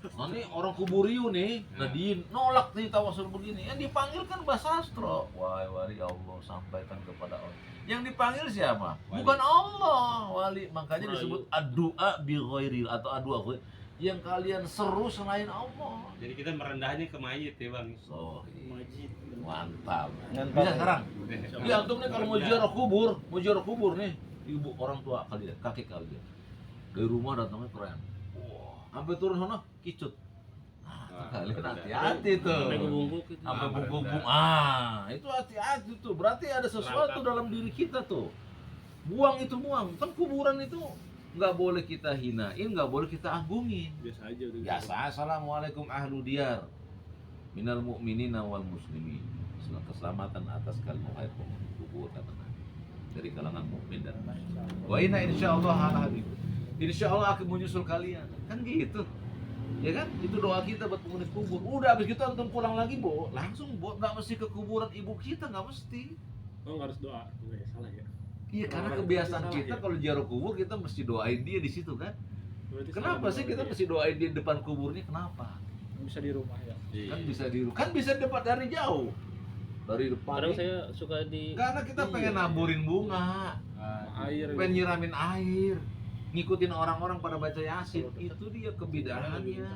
Nah ini orang kuburiu nih, Nah. Nadine nolak nih tawasul begini. Yang dipanggil kan Mbak Sastro. Wahai ya Allah, sampaikan kepada Allah. Yang dipanggil siapa? Wali. Bukan Allah, wali. Makanya Wali. disebut ad-du'a bi ghairil atau ad-du'a ghair. Yang kalian seru selain Allah. Jadi kita merendahnya ke mayit ya Bang. So, Majid. mantap. Mantap. Bisa sekarang. Udah. Ya antum nih kalau mau ziarah kubur nih, ibu orang tua kalian, kakek kalian. Dari rumah datangnya keren. Wah, sampai turun sana kicut. Nah, Wah, kalian udah. hati-hati tuh. Sampai ngebungkuk gitu. Sampai Ah, bungkuk. merendah. Itu hati-hati tuh. Berarti ada sesuatu Berangkat. dalam diri kita tuh. Buang itu buang. Kan kuburan itu nggak boleh kita hinain, nggak boleh kita agungin. Biasa aja udah. Biasa. Assalamualaikum ahlu diyar minal mu'minina wal muslimin. Keselamatan atas kalian wahai penghuni kubur kata Nabi. Dari kalangan mukmin dan wa inna insyaallah ala habib. Insyaallah akan menyusul kalian. Kan gitu. Ya kan? Itu doa kita buat penghuni kubur. Udah habis gitu antum pulang lagi, Bo. Langsung, Bo. Nggak mesti ke kuburan ibu kita, nggak mesti. Oh nggak harus doa. Nggak ya, salah ya. Iya, karena Orang kebiasaan salah, kita ya. kalau ziarah kubur kita mesti doain dia di situ kan. Berarti Kenapa salah sih doa kita ya. mesti doain dia di depan kuburnya? Kenapa? Bisa di rumah ya. Iya. Kan bisa dapat dari jauh. Dari depan. Kadang nih. saya suka di Karena kita Iya. pengen naburin bunga, Ah, Air. pengen nyiramin air, ngikutin orang-orang pada baca yasin. Itu dia kebidahannya.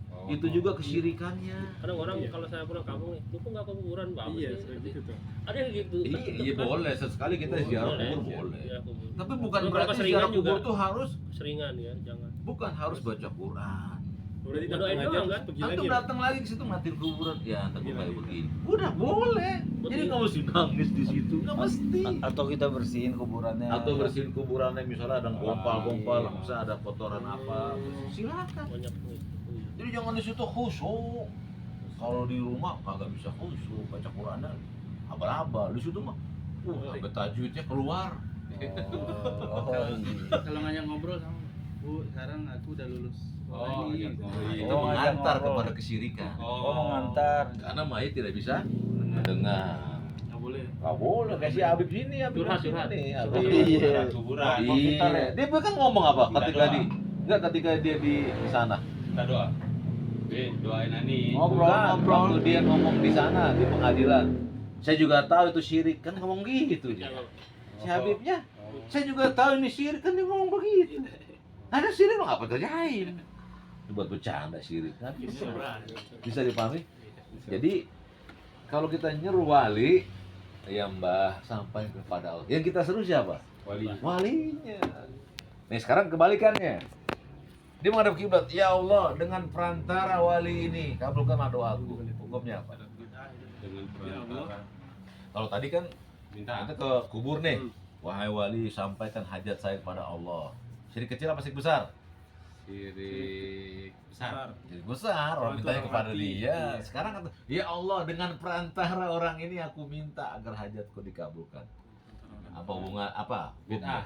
oh, Itu juga kesyirikannya. kadang orang Iya. kalau saya pulang kampung nih, lu kok nggak ke kuburan bagus Iya, nih?" sering gitu tuh. Ada yang gitu. Iya, iya boleh. Sesekali kita ziarah kubur boleh. Iya, kubur. Tapi bukan Kalau berarti keseringan ziarah kubur juga. tuh harus Seringan ya, jangan. bukan harus baca Quran. Udah Doain datang aja doang, terus kan? pergi Antum lagi. datang lagi ke situ matiin kuburan. Ya, antum kayak begini. Udah boleh. Jadi nggak mesti nangis di situ. Nggak mesti. Atau kita bersihin kuburannya. Atau bersihin kuburannya, misalnya ada gompal-gompal, misalnya ada kotoran apa, silakan. Banyak. Jadi jangan di situ khusyuk. Kalau di rumah kagak bisa khusyuk, baca Qurannya abal-abal. Di situ mah, sampai tajwidnya keluar. Oh, iya. Kalau ngajak ngobrol sama Bu, sekarang aku udah lulus. Oh, Ini iya. Itu Oh, mengantar ngajak ngobrol. kepada kesyirikan. Oh, mengantar. Karena mayit tidak bisa mendengar. nggak boleh. Gak boleh, kasih Habib sini, Habib Curhat, sini curhat. nih. Curhat. Habib. Iya. Kuburan. Iya. Dia kan ngomong apa ketika Minta di enggak ketika dia di sana. Kita doa. Doain Ani. Ngobrol, Bukan, ngobrol. waktu dia ngomong di sana di pengadilan. Saya juga tahu itu syirik, kan ngomong gitu dia. Si Habibnya, saya juga tahu ini syirik, kan dia ngomong begitu. Ada syirik lo apa kerjain? Buat bercanda syirik kan? Bisa dipahami? Jadi kalau kita nyeru wali, ya Mbah sampai kepada Allah. Yang kita seru siapa? Wali. Walinya. Nih sekarang kebalikannya. Dia menghadap kiblat. Ya Allah, dengan perantara wali ini kabulkanlah doaku. Hukumnya apa? Dengan perantara. Kalau tadi kan Minta. kita ke kubur nih. Wahai wali, sampaikan hajat saya kepada Allah. Syirik kecil apa syirik besar? Syirik besar. Syirik besar. Orang mintanya kepada dia. Sekarang kata, ya Allah, dengan perantara orang ini aku minta agar hajatku dikabulkan. Apa hubungan apa? Bid'ah.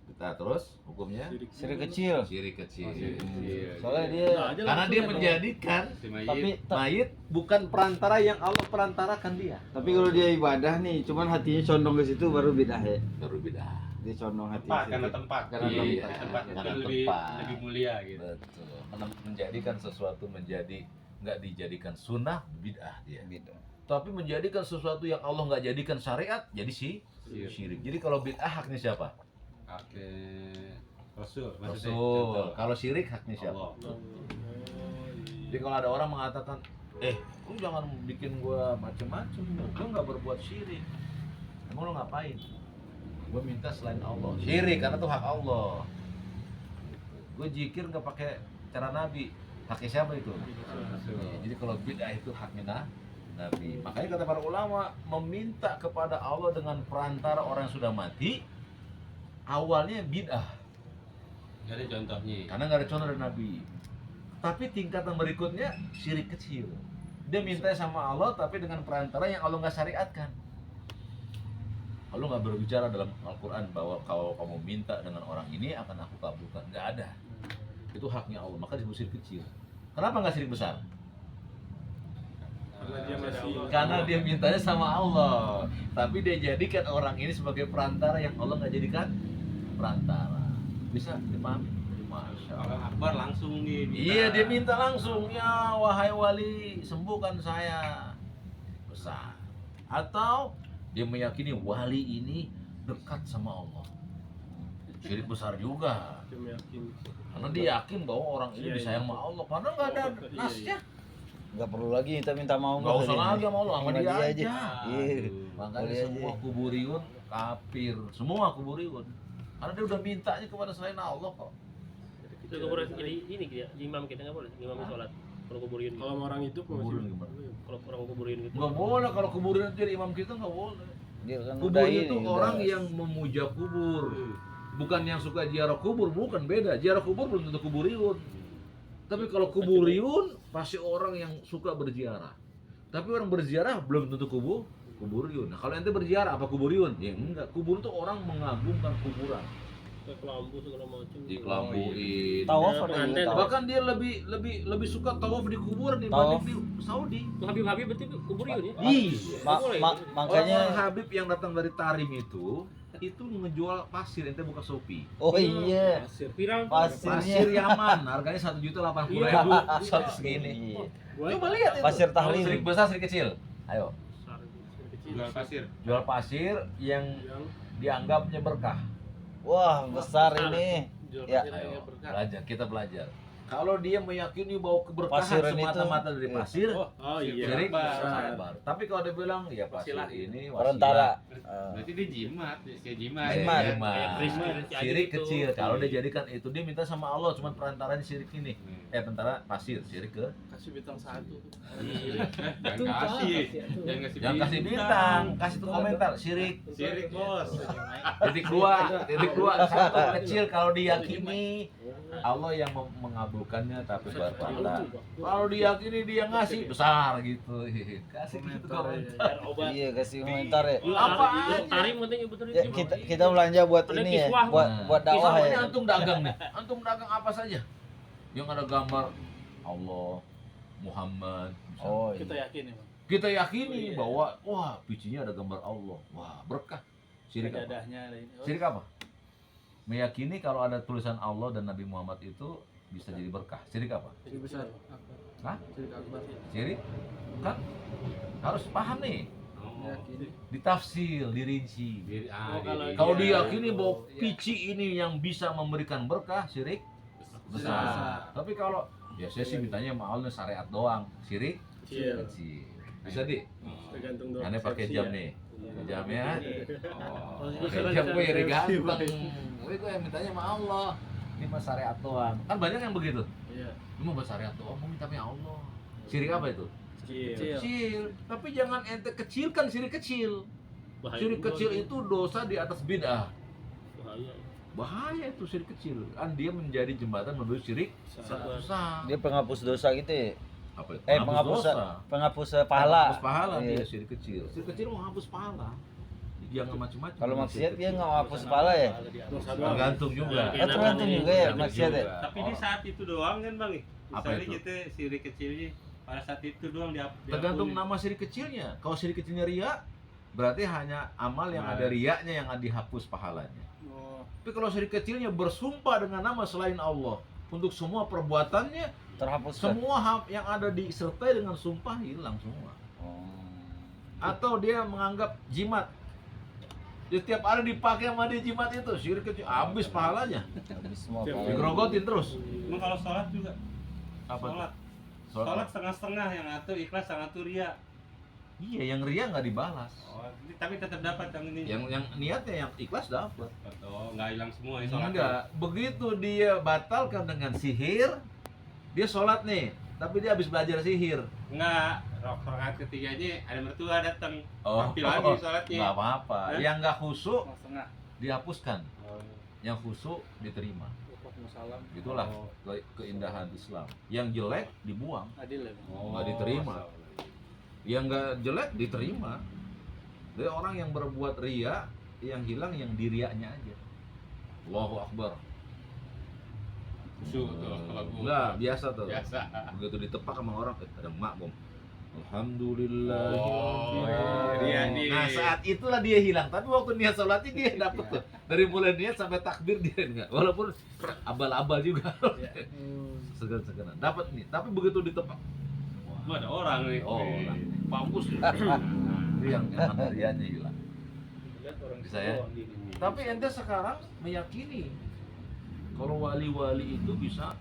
Kita terus hukumnya Syirik kecil. syirik kecil. Soalnya dia Karena dia menjadikan Si mayit. tapi mayit bukan perantara yang Allah perantarakan dia. tapi kalau dia ibadah nih, cuman hatinya condong ke situ baru beda ya. Baru beda. Dia condong hati. tempat karena tempat. Karena Iya, tempat itu karena lebih tempat. lebih mulia gitu. Betul. Menjadikan sesuatu menjadi nggak dijadikan sunnah bid'ah dia. Beda. Tapi menjadikan sesuatu yang Allah nggak jadikan syariat jadi syirik. Jadi kalau bid'ah haknya siapa? Oke. Rasul. maksudnya. Rasul. Kalau syirik haknya siapa? Allah. Jadi kalau ada orang mengatakan, lu jangan bikin gua macem-macem, gua nggak berbuat syirik. Emang lu ngapain? Gua minta selain Allah. Syirik karena itu hak Allah. Gua zikir nggak pakai cara Nabi. Haknya siapa itu? Jadi kalau bid'ah itu haknya Nabi. Makanya kata para ulama, meminta kepada Allah dengan perantara orang yang sudah mati, awalnya bid'ah. Gak ada contohnya. Karena nggak ada contoh dari Nabi. Tapi tingkatan berikutnya syirik kecil. Dia minta sama Allah tapi dengan perantara yang Allah nggak syariatkan. Allah nggak berbicara dalam Al-Quran bahwa kalau kamu minta dengan orang ini akan aku kabulkan. Nggak ada. Itu haknya Allah. Maka disebut syirik kecil. Kenapa nggak syirik besar? Karena dia masih Karena dia mintanya sama Allah. Tapi dia jadikan orang ini sebagai perantara yang Allah nggak jadikan perantara. Bisa dipahami? Masya Kalau Allah. Akbar langsung nih. Iya, dia minta langsung, ya wahai wali, sembuhkan saya. Besar. Atau dia meyakini wali ini dekat sama Allah. Syirik besar juga. dia meyakini. Karena dia yakin bahwa orang ini Iya, disayang sama Allah. Padahal nggak ada Iya, nasnya. Nggak perlu lagi minta mau Nggak usah lagi sama Allah, sama dia aja. Iya. Makanya Boleh semua aja. kuburiun kafir. Semua kuburiun. Karena dia udah mintanya kepada selain Allah kok. Itu kuburan jadi ini ya, imam kita nggak boleh, imam sholat. Kalau kuburin, Kalau sama orang itu Kuburin gimana? kalau orang kuburin gitu. Nggak boleh kalau kuburiun jadi imam kita nggak boleh. Dia kan Kubur udah itu ini, orang udah. yang memuja kubur. Bukan yang suka ziarah kubur, bukan, beda. Ziarah kubur belum tentu kuburiun. Tapi kalau kuburiun pasti orang yang suka berziarah. Tapi orang berziarah belum tentu kuburiun. Nah, kalau ente berziarah apa kuburiun? Ya enggak, kubur itu orang mengagungkan kuburan. Kayak kelambu segala macam. Dikelambuin. Tawaf Ya, ada pengantin. juga tawaf. Bahkan dia lebih suka tawaf di kuburan dibanding di Saudi. Tuh Habib berarti kuburin ya? Iya. Boleh. Makanya Orang Habib yang datang dari Tarim itu ngejual pasir, ente buka Shopee. oh iya. Viral. Pasir Yaman, harganya 1.080.000, satu segini. Iya. Coba lihat itu. Pasir Kalau tahlim. syirik besar, syirik kecil. Ayo, Jual pasir. jual pasir yang dianggapnya berkah. Wah, besar ini. Jual Ya. pasir Ayo, yang berkah. belajar, kita belajar. Kalau dia meyakini bahwa keberkahan Pasiran itu- semata-mata dari pasir, Oh iya. syirik Sabar. sabar. Tapi kalau dia bilang ya pasir ini Perantara. Berarti dia jimat, kayak jimat. Jimat. Kayak Chris aja Syirik gitu. kecil. Kalau dia jadikan itu dia minta sama Allah cuman perantaranya syirik ini. Perantara pasir, syirik ke Kasih bintang 1. Jangan kasih. Jangan kasih yang kasih bintang, kasih tuh komentar syirik. Sirik bos. Titik dua satu kecil kalau diyakini Allah yang mengabulkannya tapi berpahala. Kalau diyakini dia ngasih besar gitu. Kasih gitu komentar. Iya, kasih komentar ya. Apa aja? Tarim katanya betul Ya, kita belanja buat Ada ini ya, kiswah. buat dakwah Misalnya ya. antum dagang nih. Antum dagang apa saja? Yang ada gambar Allah, Muhammad. misalnya. Oh, Kita iya. yakin ya, Bang. Kita yakini bahwa wah bicinya ada gambar Allah. Wah, berkah. Syirik apa? Dadahnya ada ini. Oh, Syirik apa? Meyakini kalau ada tulisan Allah dan Nabi Muhammad itu bisa jadi berkah. Syirik apa? Syirik besar. Hah? Syirik akbar. Syirik? Kan harus paham nih. Yakin. Ditafsir, dirinci. Kalau diyakini bahwa Iya. pici ini yang bisa memberikan berkah, syirik besar. Tapi kalau ya saya sih mintanya sama Allah syariat doang, syirik Kecil. kecil. Bisa di? Tergantung doa. Aneh pakai persepsi jam ya. nih. Jamnya. Oh, Pakai jam gue iri ganteng. Gue yang mintanya sama Allah. Ini mah syariat doang. Kan banyak yang begitu. Iya. Lu mau buat syariat doang, mau minta sama Allah. Syirik apa itu? Kecil. Kecil. Kecil. Tapi jangan ente kecilkan syirik kecil. Bahaya Syirik juga kecil tuh. itu dosa di atas bid'ah. Bahaya. Bahaya itu syirik kecil. Kan dia menjadi jembatan menuju syirik besar. Dia penghapus dosa gitu ya. Apa itu? Penghapus pahala. Penghapus pahala Iya. dia syirik kecil. Syirik kecil mau hapus pahala. Jangan macam-macam. Kalau maksiat dia nggak menghapus pahala ya. Dosa doang. tergantung juga. Iya, Tergantung juga ya maksiat ya. Tapi di saat itu doang kan bang? Apa Misalnya itu? kita sirik kecilnya pada saat itu doang Tergantung nama syirik kecilnya. Kalau syirik kecilnya ria, berarti hanya amal yang ada riaknya yang dihapus pahalanya. Oh, Tapi kalau syirik kecilnya bersumpah dengan nama selain Allah untuk semua perbuatannya, Terhapuskan. semua yang ada disertai dengan sumpah hilang semua. Oh. Atau dia menganggap jimat. Dia setiap hari dipakai sama dia jimat itu, syirik kecil, habis pahalanya. Habis semua Tiap pahala. Digerogotin terus. Emang kalau sholat juga Apa? sholat Sholat. sholat setengah-setengah yang satu ikhlas yang satu ria. Iya, yang ria nggak dibalas. Oh, tapi tetap dapat yang ini. Yang niatnya yang ikhlas dapat. Oh, nggak hilang semua ya sholat. Enggak, begitu dia batalkan dengan sihir, dia sholat nih, tapi dia habis belajar sihir. Enggak, rakaat ketiganya ada mertua datang. Oh, Tapi lagi sholatnya. nggak apa-apa. Hah? Yang nggak khusyuk setengah. dihapuskan, Oh. yang khusyuk diterima. Salam. Itulah Oh. keindahan Islam. Yang jelek dibuang, Adil ya, Bang. nggak diterima. Yang nggak jelek diterima. Jadi orang yang berbuat ria, yang hilang yang diriaknya aja. Allahu Akbar. Khusyuk tuh kalau gua. Enggak, biasa tuh. Biasa. Begitu ditepak sama orang, ada emak bom. Alhamdulillah. Oh, dia nih. Nah saat itulah dia hilang. Tapi waktu niat sholatnya dia dapet tuh. Dari mulai niat sampai takbir dia enggak. Walaupun abal-abal juga. Segan-seganan. Dapat nih. Tapi begitu ditepak, Gua ada orang nih. oh lah, bagus. Itu yang hariannya hilang. Lihat orang Bisa ya? Jawa gini. Tapi ente sekarang meyakini kalau wali-wali itu bisa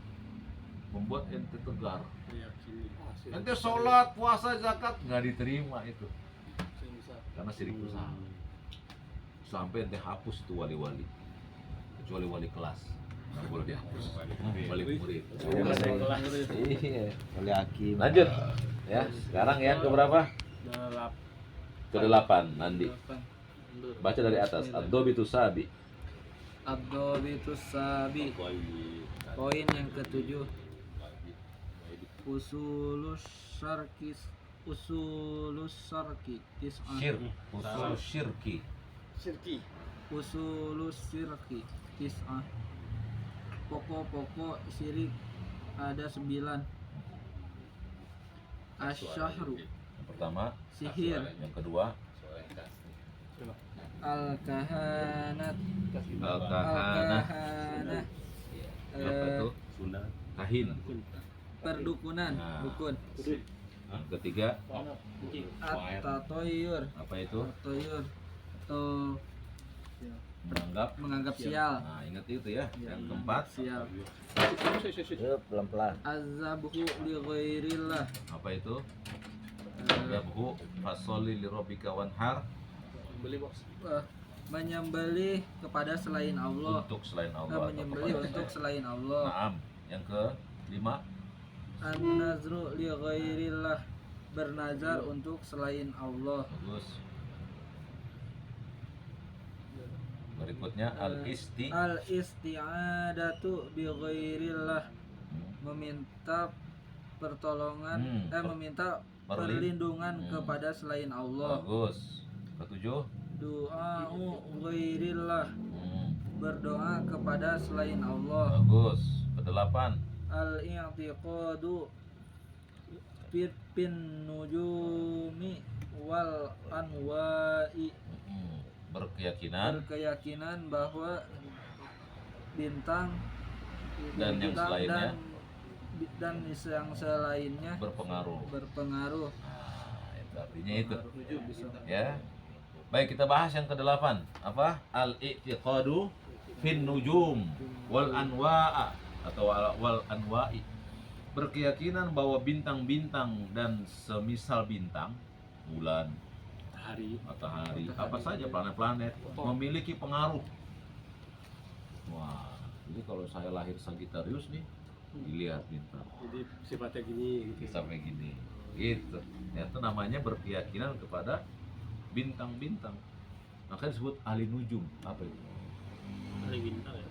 membuat ente tegar. Ente sholat, puasa, zakat nggak diterima itu Sering besar. karena syirik besar. Sampai ente hapus itu wali-wali, kecuali wali kelas nggak boleh dihapus. Wali murid. Iya, oleh hakim. Lanjut ya. Sekarang yang keberapa? Ke-8 Nandi. Baca dari atas. Ad-dhabitu sabi. Ad-dhabitus sabi. Poin yang ketujuh. Usulus syarki tis'ah. Syirk. Usul syirki. Usulus syirki tis'ah. Pokok-pokok syirik ada 9. Asyahru, Yang pertama, sihir. yang kedua, Al-kahanat, al-kahanah. Al-kahanah. Apa itu? Kahin. Perdukunan, Nah. dukun. Yang ketiga, At-tatoyur, apa itu? tatoyur atau menganggap sial. Nah, ingat itu ya. Yang keempat, Sial. Pelan-pelan. Azabhu li ghairillah. apa itu? Yabhu fasholli li rabbika wanhar, Menyembelih kepada selain Allah. untuk selain Allah. Menyembelih untuk selain Allah. Naam. Yang kelima, An-nazru li ghairillah. Bernazar untuk selain Allah. bagus. Berikutnya Al-isti'adatu bi ghairillah. Meminta pertolongan meminta perlindungan kepada selain Allah. Bagus. Ketujuh, Du'a'u ghairillah. Berdoa kepada selain Allah. bagus. Kedelapan, Al-i'tiqadu bin nujumi wal anwa'i. Berkeyakinan bahwa bintang Dan yang selainnya? dan yang selainnya berpengaruh. berpengaruh. Nah, itu artinya itu. Ya. Baik, kita bahas yang kedelapan. Apa? Al-i'tiqadu fin nujum wal anwa'a atau wal anwa'i. Berkeyakinan bahwa bintang-bintang dan semisal bintang, bulan, matahari, apa saja planet-planet memiliki pengaruh. Wah, jadi kalau saya lahir Sagittarius nih, dilihat bintang Jadi sifatnya gini gitu. sampai gini, gitu. Ya, itu namanya berkeyakinan kepada bintang-bintang. Makanya disebut ahli nujum. Apa itu? Ada bintang ya.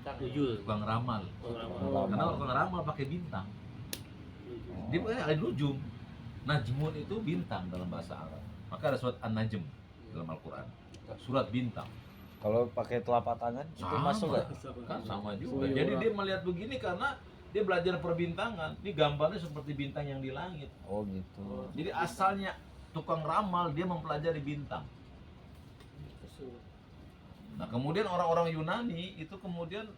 Ujul. Tukang ramal. Orang-orang. Karena tukang ramal pakai bintang. Dia pakai ahli nujum. Najmun itu bintang dalam bahasa Arab. Maka ada surat An-Najm dalam Al-Quran. Surat bintang. Kalau pakai telapak tangan itu Sama. masuk nggak? Kan sama juga. Jadi dia melihat begini karena dia belajar perbintangan. Ini gambarnya seperti bintang yang di langit. Oh gitu. Jadi asalnya tukang ramal dia mempelajari bintang. Nah, kemudian orang-orang Yunani itu kemudian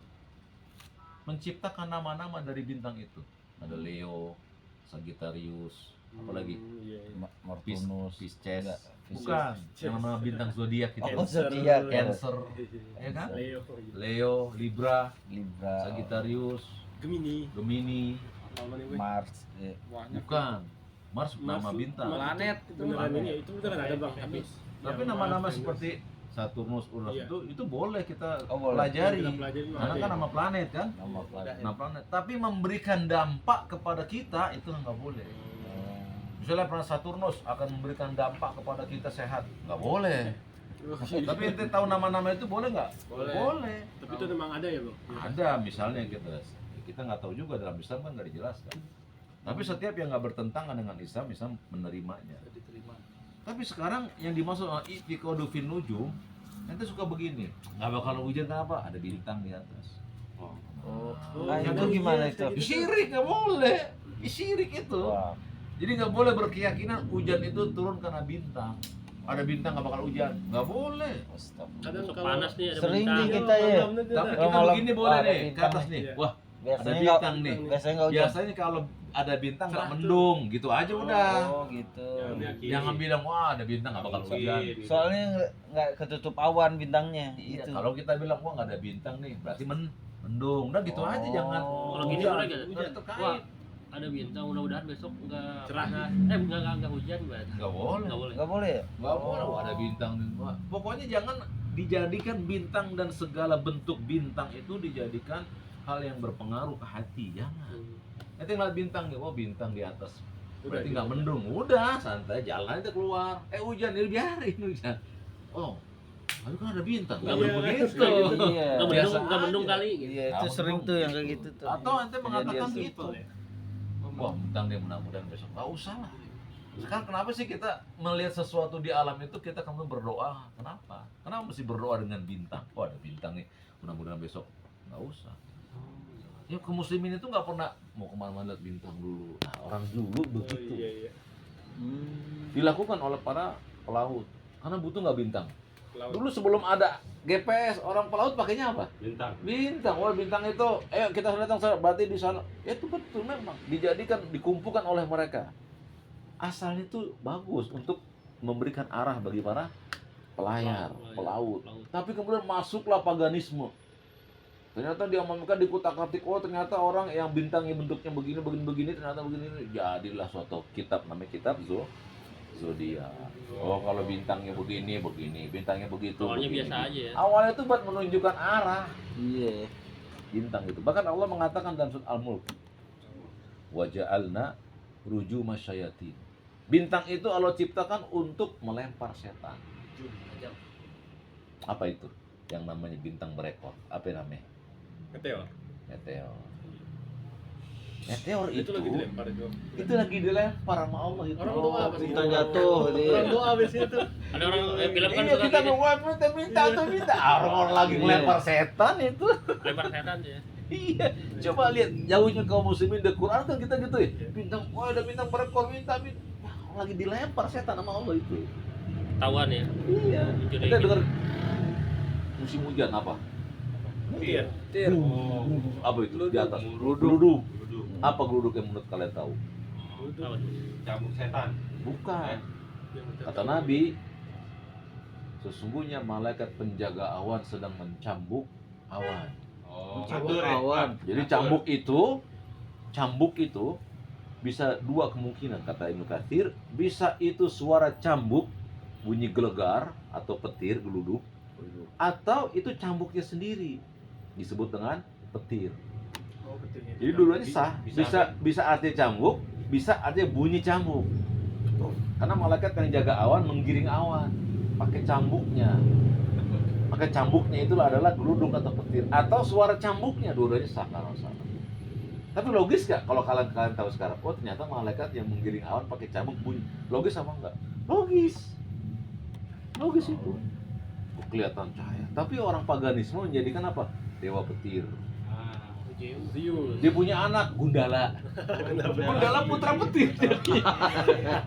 menciptakan nama-nama dari bintang itu. Ada Leo, Sagittarius, apalagi Martunus. Pisces. Enggak, Bukan, yang nama bintang zodiak itu. Oh, zodiak. Cancer, ya kan? Leo. Leo, Libra, Libra, Sagittarius, Gemini. Gemini. Mars. Bukan. Mars nama bintang. Planet itu beneran ini itu beneran ada bang. Tapi nama-nama seperti Saturnus, Uranus Iya. itu boleh kita Oh, boleh. pelajari. Kita pelajari, Karena ada kan ya. nama planet kan? Nama planet. Nama planet. Tapi memberikan dampak kepada kita itu nggak boleh. Misalnya planet Saturnus akan memberikan dampak kepada kita sehat, nggak boleh. Tapi ente tahu nama-nama itu boleh nggak? Boleh. Tapi itu memang ada ya bang. Ada misalnya kita nggak tahu juga dalam Islam kan nggak dijelaskan. Tapi setiap yang nggak bertentangan dengan Islam menerimanya. Tapi sekarang yang dimaksud i'tiqadu fin nujum, ente suka begini, nggak bakal hujan apa? Ada bintang di atas. Oh. Nah, itu gimana itu? Syirik nggak boleh. Syirik itu. Wah. Jadi nggak boleh berkeyakinan hujan itu turun karena bintang. Ada bintang nggak bakal hujan, nggak boleh. Astagfirullah. Kadang Besok kalau panas nih ada Sering bintang. nih kita ya. Tapi Kalau kita malam begini boleh ada nih, ke bintang atas nih. nih. Iya. Wah, ada Biasanya nggak bintang nih. biasanya nggak hujan. Biasanya kalau ada bintang nggak mendung, gitu aja udah. Oh gitu. Jangan bilang wah ada bintang nggak bakal hujan. Soalnya nggak ketutup awan bintangnya. Iya, Itu. kalau kita bilang wah nggak ada bintang nih, berarti mendung. Udah gitu aja, jangan. Kalau gini Hujan, boleh nggak? hujan terkait. Wah, ada bintang, mudah-mudahan besok nggak Cerah. panas. Nggak hujan berarti. Nggak boleh. Nggak boleh. Nggak boleh ya? Nggak boleh, wah ada bintang. Wah, pokoknya jangan dijadikan bintang dan segala bentuk bintang itu dijadikan hal yang berpengaruh ke hati. Jangan. Nanti ngeliat bintang nih, wah bintang di atas. Berarti nggak mendung. Udah, santai jalan aja keluar. Hujan, ya biarin hujan. Oh, tapi kan ada bintang. Nggak Iya, begitu. Iya. Nggak Biasa mendung, nggak mendung aja. kali. Gitu. Iya, itu Nggak sering mendung. tuh yang kayak gitu tuh. Atau ente mengatakan Kejadian gitu. ya. Wah, bintang dia mudah-mudahan besok. Nggak usah lah. Sekarang kenapa sih kita melihat sesuatu di alam itu kita kemudian berdoa? Kenapa? Kenapa mesti berdoa dengan bintang? Oh ada bintang nih, mudah-mudahan besok. Nggak usah. Ya ke muslimin itu nggak pernah mau kemana-mana lihat bintang dulu. Nah orang dulu begitu. Iya. Dilakukan oleh para pelaut. Karena butuh nggak bintang. Laut. Dulu sebelum ada GPS, orang pelaut pakainya apa? Bintang. Bintang. Oh bintang itu, kita datang sana, berarti di sana. Ya, itu betul memang dijadikan, dikumpulkan oleh mereka. Asalnya itu bagus untuk memberikan arah bagi para pelayar, pelaut. Tapi kemudian masuklah paganisme. Ternyata dia membuka di kutak-katik, oh ternyata orang yang bintangnya bentuknya begini, ternyata begini. Jadilah suatu kitab, namanya kitab zodiak. Oh kalau bintangnya begini, bintangnya begitu. Awalnya begini. biasa aja ya. Awalnya itu buat menunjukkan arah Iya. bintang itu. Bahkan Allah mengatakan dalam surat Al-Mulk, wa ja'alna rujuma syayatin. Bintang itu Allah ciptakan untuk melempar setan. Apa itu? Yang namanya bintang berekor. Apa namanya? Meteor. Meteor Itu lagi dilempar itu. itu lagi dilempar sama Allah itu. Orang doa apa sih? Kita jatuh dia. Orang doa habis itu. Ada orang film kan Iya suka kita gini, minta. Orang lagi Iya. melempar setan itu. lempar setan tuh ya. Iya, coba lihat jauhnya kaum muslimin di Quran kan kita gitu ya. Bintang, wah ada bintang berekor, bintang. Wah, lagi dilempar setan sama Allah itu. Tawan ya. Iya. Jadi Kita dengar musim hujan apa? Iya. Oh, Apa itu di atas? Geluduk. Geluduk. duduk. Apa geluduk yang menurut kalian tahu? apa tuh? Cambuk setan. Bukan. Kata Nabi, sesungguhnya malaikat penjaga awan sedang mencambuk awan. Oh, Cambuk ngatur ya? awan. Jadi cambuk itu bisa dua kemungkinan kata Ibnu Katsir, bisa itu suara cambuk bunyi gelegar atau petir geluduk, atau itu cambuknya sendiri disebut dengan petir. Jadi dua-duanya sah, bisa artinya cambuk, bisa artinya bunyi cambuk. Karena malaikat kan yang jaga awan menggiring awan pakai cambuknya. Maka cambuknya itu adalah geluduk atau petir atau suara cambuknya, dua-duanya sah kalau salah. Tapi logis gak kalau kalian tahu sekarang? Oh ternyata malaikat yang menggiring awan pakai cambuk bunyi. Logis apa enggak? Logis itu. Kelihatan cahaya. Tapi orang paganisme menjadikan apa? Dewa petir. Ah, Zeus. Dia punya anak Gundala. Gundala putra petir.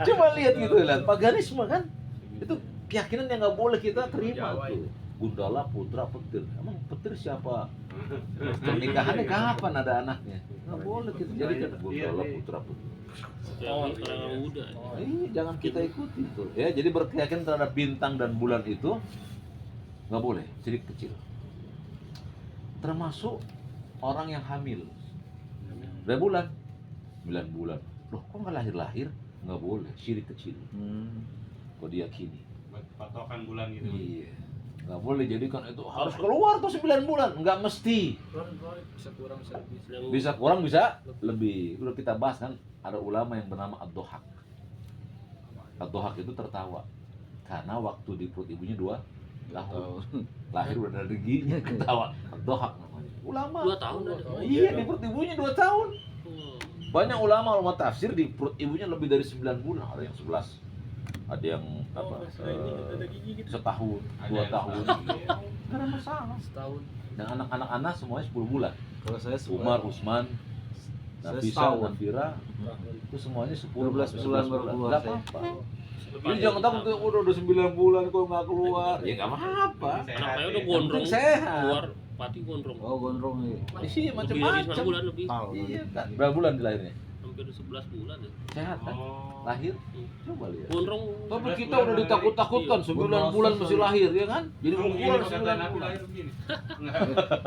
Coba lihat gitu lihat. Paganisme kan? Itu keyakinan yang nggak boleh kita terima tuh. Gundala putra petir. Emang petir siapa? Pernikahannya kapan ada anaknya? Nggak boleh kita jadikan Gundala putra petir. Orang muda. Iya, jangan kita ikuti itu. Ya, jadi berkeyakinan terhadap bintang dan bulan itu nggak boleh, syirik kecil. Termasuk orang yang hamil. Berapa bulan? 9 bulan. Loh, kok nggak lahir-lahir? Nggak boleh, syirik kecil. Kok diyakini? buat patokan bulan gitu. Iya. Nggak boleh jadikan itu harus keluar tuh 9 bulan. Nggak mesti. Bisa kurang bisa lebih. Bisa kurang, bisa lebih. Udah kita bahas kan, ada ulama yang bernama Ad-Dohak. Ad-Dohak itu tertawa karena waktu di perut ibunya 2 tahun. Lahir udah ada giginya, ketawa. Ad-Dohak namanya. Ulama. 2 tahun ada. Iya, di perut ibunya 2 tahun. Hmm. Banyak ulama tafsir di perut ibunya lebih dari 9 bulan. Ada yang 11. Ada yang setahun, 2 tahun. Nggak ada masalah. Setahun. Dan anak-anak Anas semuanya 10 bulan. Kalau saya Umar, Usman, Saya Nafisa, setahun. Nafira, itu semuanya 10 12 bulan baru keluar Nggak saya. apa-apa. Jadi jangan takut tuh, udah 9 bulan kok nggak keluar. Ya nggak apa-apa. Anak saya udah gondrong. Sehat. Keluar pati gondrong. Oh gondrong nih. Iya, Lebih dari 9 macam-macam. bulan lebih. Iya kan. Berapa bulan dilahirnya? Hampir 11 bulan ya. Sehat kan? Oh. Lahir? Coba lihat. Gondrong. Tapi kita udah ditakut-takutkan 9 bulan masih lahir ya kan? Jadi Belum ukuran begini, kata 9 Nabi bulan. lahir begini.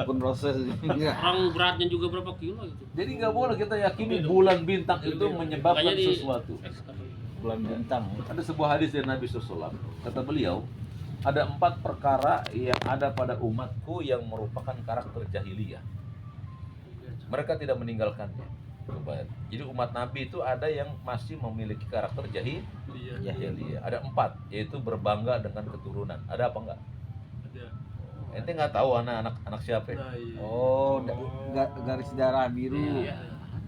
Pun proses enggak. Orang beratnya juga berapa kilo gitu. Jadi nggak boleh kita yakini bulan bintang itu menyebabkan Makanya di- sesuatu. Bulan bintang. Ada sebuah hadis dari Nabi SAW. Kata beliau, ada 4 perkara yang ada pada umatku yang merupakan karakter jahiliyah. Mereka tidak meninggalkannya. Coba. Jadi umat Nabi itu ada yang masih memiliki karakter jahiliyah. Ada 4, yaitu berbangga dengan keturunan. Ada apa enggak? Ente nggak tahu anak siapa? Ya? Oh, garis darah biru. Iya.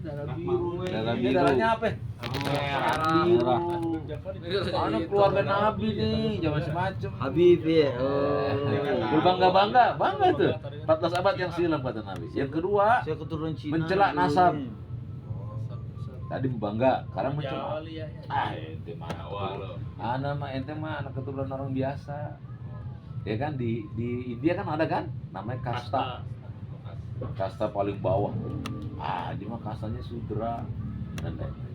Darah biru. Darah Ini biru. darahnya apa? Merah. Anak keluarga Nabi nih, jangan semacam. Habib ya. Bangga tuh. 14 abad yang silam kata Nabi. Yang kedua, Saya keturunan Cina. mencela nasab. dulunya. Tadi bangga, sekarang mencela. ya. Ente mah Wah, lo. ente mah anak keturunan orang biasa. Ya kan di India kan ada kan namanya kasta. Kasta paling bawah. Dia mah kastanya Sudra dan lain-lain.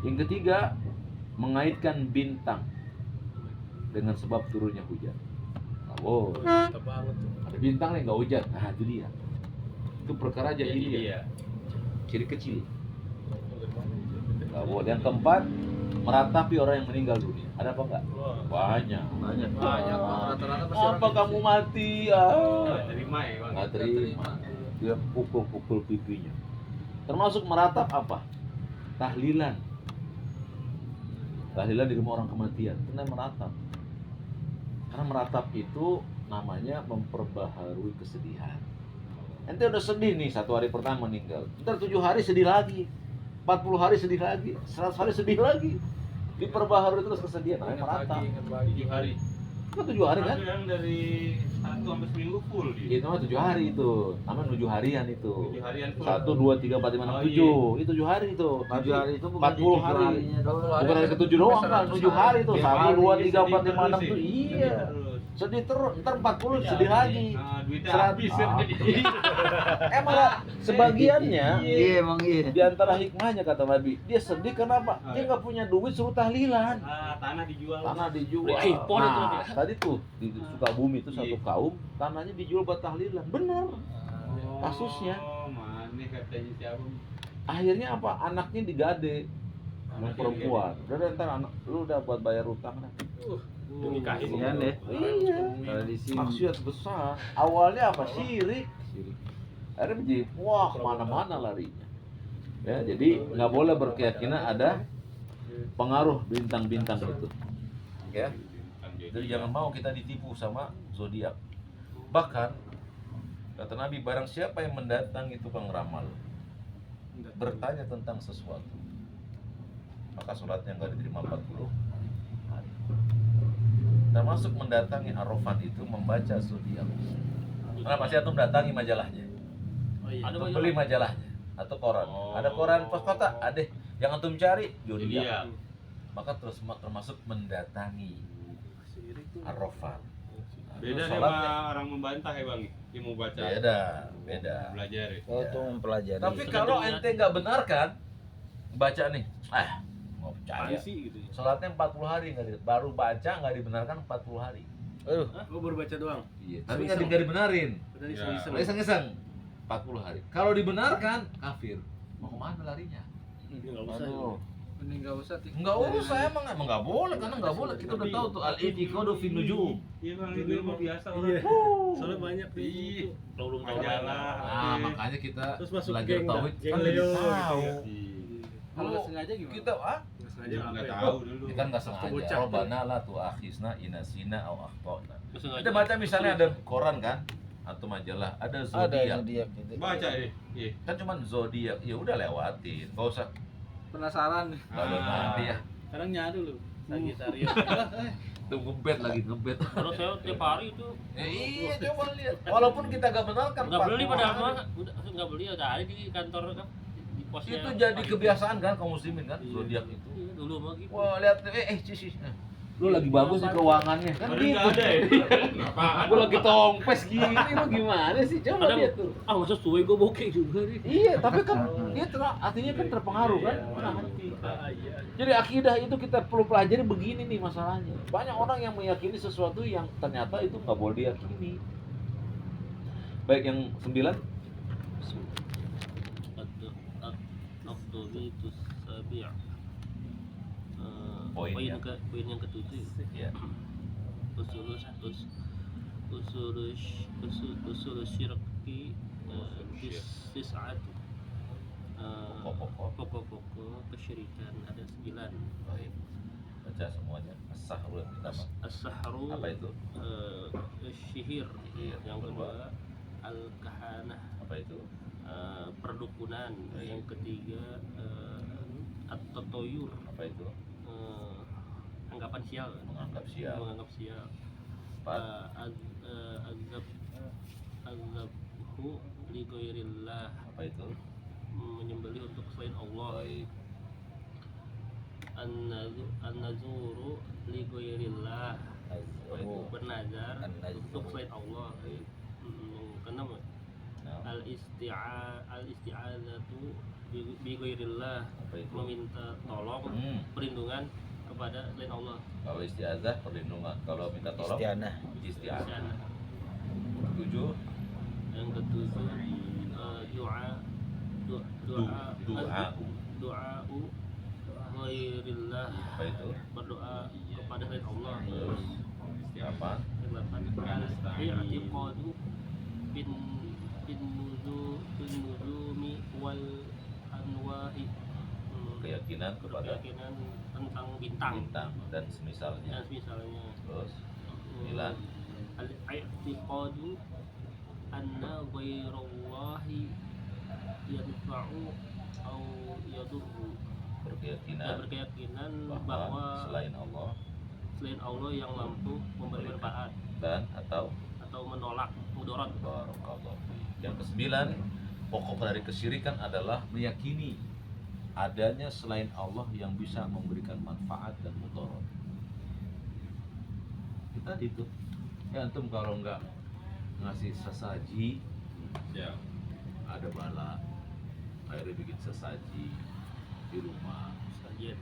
Yang ketiga, mengaitkan bintang dengan sebab turunnya hujan. Oh, Mantap banget tuh. ada bintang nih nggak hujan. Nah itu dia. Itu perkara jahiliyah. Ciri kecil. Nggak boleh. Yang keempat, meratapi orang yang meninggal dunia. Ada apa enggak? Banyak. Banyak. Rata-rata pasti Apa orang kamu mati? Ah. Nggak terima ya bang. Nggak terima. Dia pukul-pukul pipinya. Termasuk meratap apa? Tahlilan. Tahlilan di rumah orang kematian. Kena meratap. Karena meratap itu namanya memperbaharui kesedihan. Ente udah sedih nih 1 hari pertama meninggal. Ntar 7 hari sedih lagi. 40 hari sedih lagi. 100 hari sedih lagi. Diperbaharui terus kesedihan. Namanya meratap. 7 hari. Kan 7 hari kan? Ada yang dari 1 sampai seminggu full dia. Itu mah 7 hari itu. Namanya 7 harian itu. 7 harian full. 1, 2, 3, 4, 5, 6, 7. Itu 7 hari itu. 7 hari itu bukan 40 7 hari. harinya doang. Bukan hari ke-7 doang kan, 7 hari itu. Tiap 1, hari 2, dia 3, 4, sedih 5, 6 terus tuh. ya. Iya. Terus. Sedih terus, ntar 40 sedih lagi. Nah, duitnya Serat- habis Ah. kan. Emang lah, sebagiannya Iya emang iya. di antara hikmahnya kata Nabi, dia sedih kenapa? Dia nggak punya duit suruh tahlilan. Ah, tanah dijual. Tanah dijual. Beli iPhone itu Nah, dia. tadi tuh di Sukabumi itu satu Iya. kaum tanahnya dijual buat tahlilan. Bener. kasusnya. Oh, mana katanya siapa? Akhirnya apa? Anaknya digade yang perempuan. Udah ntar anak lu udah buat bayar utang dah. Nikahin. Kasihan deh. Iya. Tradisi Maksiat besar. Awalnya apa? Syirik. Akhirnya menjadi wah kemana-mana larinya. Ya, jadi nggak boleh berkeyakinan ada pengaruh bintang-bintang itu. Ya. Jadi jangan mau kita ditipu sama zodiak. Bahkan kata Nabi, barang siapa yang mendatangi tukang ramal bertanya tentang sesuatu, maka sholatnya nggak diterima 40 hari. Termasuk mendatangi Arafat itu membaca zodiak. Karena pasti antum datangi majalahnya, Ada antum banyak. beli majalahnya atau koran. Oh. Ada koran pos kota, ada yang antum cari zodiak. Zodiak. Maka termasuk mendatangi Arafat. Beda dia Sholatnya. sama orang membantah ya bang, dia mau baca. Beda. Belajar ya. Oh, tuh mempelajari. Tapi kalau ente nggak benarkan, baca nih, mau percaya. sih gitu ya. Sholatnya 40 hari baru baca nggak dibenarkan 40 hari. Aduh, Oh baru baca doang. Iya. Tapi nggak dibenarin. Udah Ya. iseng-iseng. Iseng-iseng 40 hari. Kalau dibenarkan kafir. Mau kemana larinya? Nggak usah. aduh. Mending enggak usah tik. Nggak urus saya emang nggak boleh karena nggak boleh. Kita udah tahu tuh al-i'tiqadu fi nujum. Iya bang, itu mah biasa orang. Iya. Soalnya banyak nih. Iya. Kalau belum tahu Majalah. Nah, makanya kita Terus masuk belajar geng tauhid dah, geng kan lebih Leo tahu. gitu ya. Iya. Kalau nggak sengaja gimana? Kita Nggak sengaja Dia apa nggak ya? tahu dulu. kita nggak sengaja. Bocah. Rabbana la tu'akhizna in nasina aw akhtana. Terus nggak Kita aja. baca misalnya ada koran kan atau majalah, ada Ada zodiak. zodiak gitu. Baca deh. Iya. Kan cuman zodiak, ya udah lewatin. Enggak usah Penasaran. kalau nanti ya. Kadang nyadu lu. Sagittarius. Tuh ngebet lagi ngebet. Kalau saya tiap hari itu Ya, iya coba lihat. Walaupun kita gak benarkan nggak beli 40 padahal hari. mah udah nggak beli ada hari di kantor kan di posnya. Itu jadi kebiasaan kan kaum muslimin kan Iya. zodiak itu. Iya, dulu mah gitu. Wah lihat cis. Lu lagi bagus nih keuangannya kan Padahal gitu. nggak ada ya. Apaan? Gua lagi tongpes gini lu gimana sih? Coba Kadang, lihat tuh. masa suwe gue bokeh juga nih. Iya, tapi kan dia artinya kan terpengaruh kan. Nah, jadi akidah itu kita perlu pelajari begini nih masalahnya. Banyak orang yang meyakini sesuatu yang ternyata itu nggak boleh diyakini. Baik yang 9. Aktobitus sabi'. Poinnya. Poin yang ketujuh. Ya. Usul syirki tis'at. Pokok-pokok. Pokok-pokok kesyirikan ada 9. Baik. Baca semuanya. As-sahru yang pertama. As-sahru, Apa itu? syihir. Syihir. Yang kedua al-kahanah, Apa itu? perdukunan. Baik. Yang ketiga at-tatoyur, Apa itu? anggapan sial. Menganggap sial. Menganggap sial. 4. Azabhu li ghairillah, Apa itu? menyembelih untuk selain Allah. Baik. An-nazuru li ghairillah, Apa itu? bernazar An-nazru. untuk selain Allah. Baik. Yang keenam Nah, al-isti'adzatu bi ghairillah, apa itu? meminta tolong Hmm. perlindungan kepada selain Allah. Kalau istiazah perlindungan, kalau minta tolong Istianah. isti'anah. Isti'anah. 7 Yang ketujuh doa ghairillah, apa itu? berdoa kepada selain Allah. Terus apa? Yang 8 i'tiqadu bin nuzumi wal anwa'i, Keyakinan kepada keyakinan tentang bintang bintang dan semisalnya. dan misalnya Terus 9 al-i'tiqadu anna ghairallahi yadfa'u au yadurru, berkeyakinan bahwa bahwa selain Allah selain Allah yang mampu memberi manfaat dan atau menolak mudarat. barakallahu fiik. Yang kesembilan, pokok dari kesyirikan adalah meyakini adanya selain Allah yang bisa memberikan manfaat dan mudarat. Kita itu ya, antum kalau nggak ngasih sesaji Ya. ada bala, akhirnya bikin sesaji di rumah Saja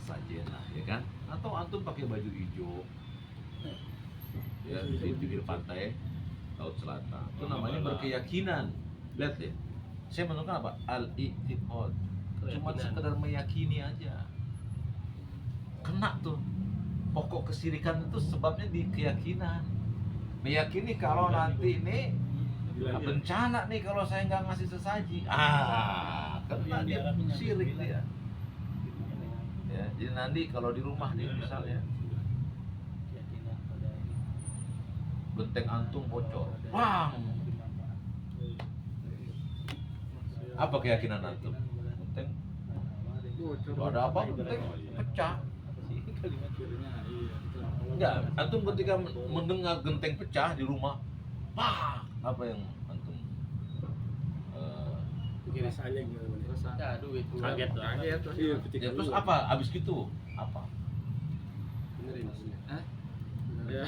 sajen lah, ya kan? Atau antum pakai baju hijau ya di pinggir pantai laut selatan, itu namanya berkeyakinan. Lihat deh, saya menemukan apa? Al-i'tiqad, cuma Keyakinan. sekedar meyakini aja, kena tuh. Pokok kesirikan itu sebabnya di keyakinan, meyakini kalau nanti ini bencana nih kalau saya nggak ngasih sesaji, kena dia syirik dia. Ya, jadi nanti kalau di rumah nih misalnya keyakinan pada ini. genteng antum bocor, bang, apa keyakinan antum? Genteng, ada apa? Genteng pecah. Kalimat kirinya iya. Enggak, antum ketika mendengar genteng pecah di rumah, apa yang antum Rasanya gimana? Ya, duit. kaget tuh. Kaget tuh. Iya, ketika ya, terus lu- apa? Abis gitu apa? Benerin maksudnya. Hah? Ya.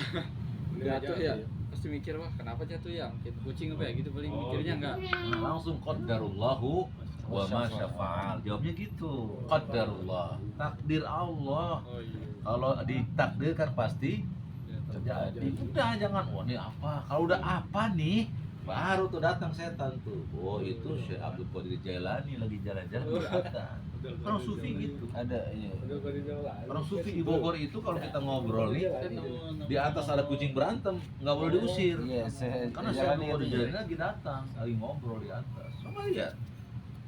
Jatuh ya. Pasti mikir, wah kenapa jatuh ya? Kayak kucing apa ya gitu paling mikirnya enggak. Nah, langsung qadarullahu wa ma syafa'al. Jawabnya gitu. Qadarullah, takdir Allah. Oh iya. Kalau ditakdirkan pasti terjadi. Udah jangan, wah ini apa? Kalau udah apa nih, baru tuh datang setan tuh. Oh itu Syekh Abdul Qadir Jailani lagi jalan-jalan datang. Orang sufi gitu. Ada iya. Orang sufi di Bogor itu kalau kita ngobrol nih, di atas ada kucing berantem, nggak boleh diusir. Iya, saya Karena Syekh Abdul Qadir Jailani lagi datang, lagi ngobrol di atas. Sama lihat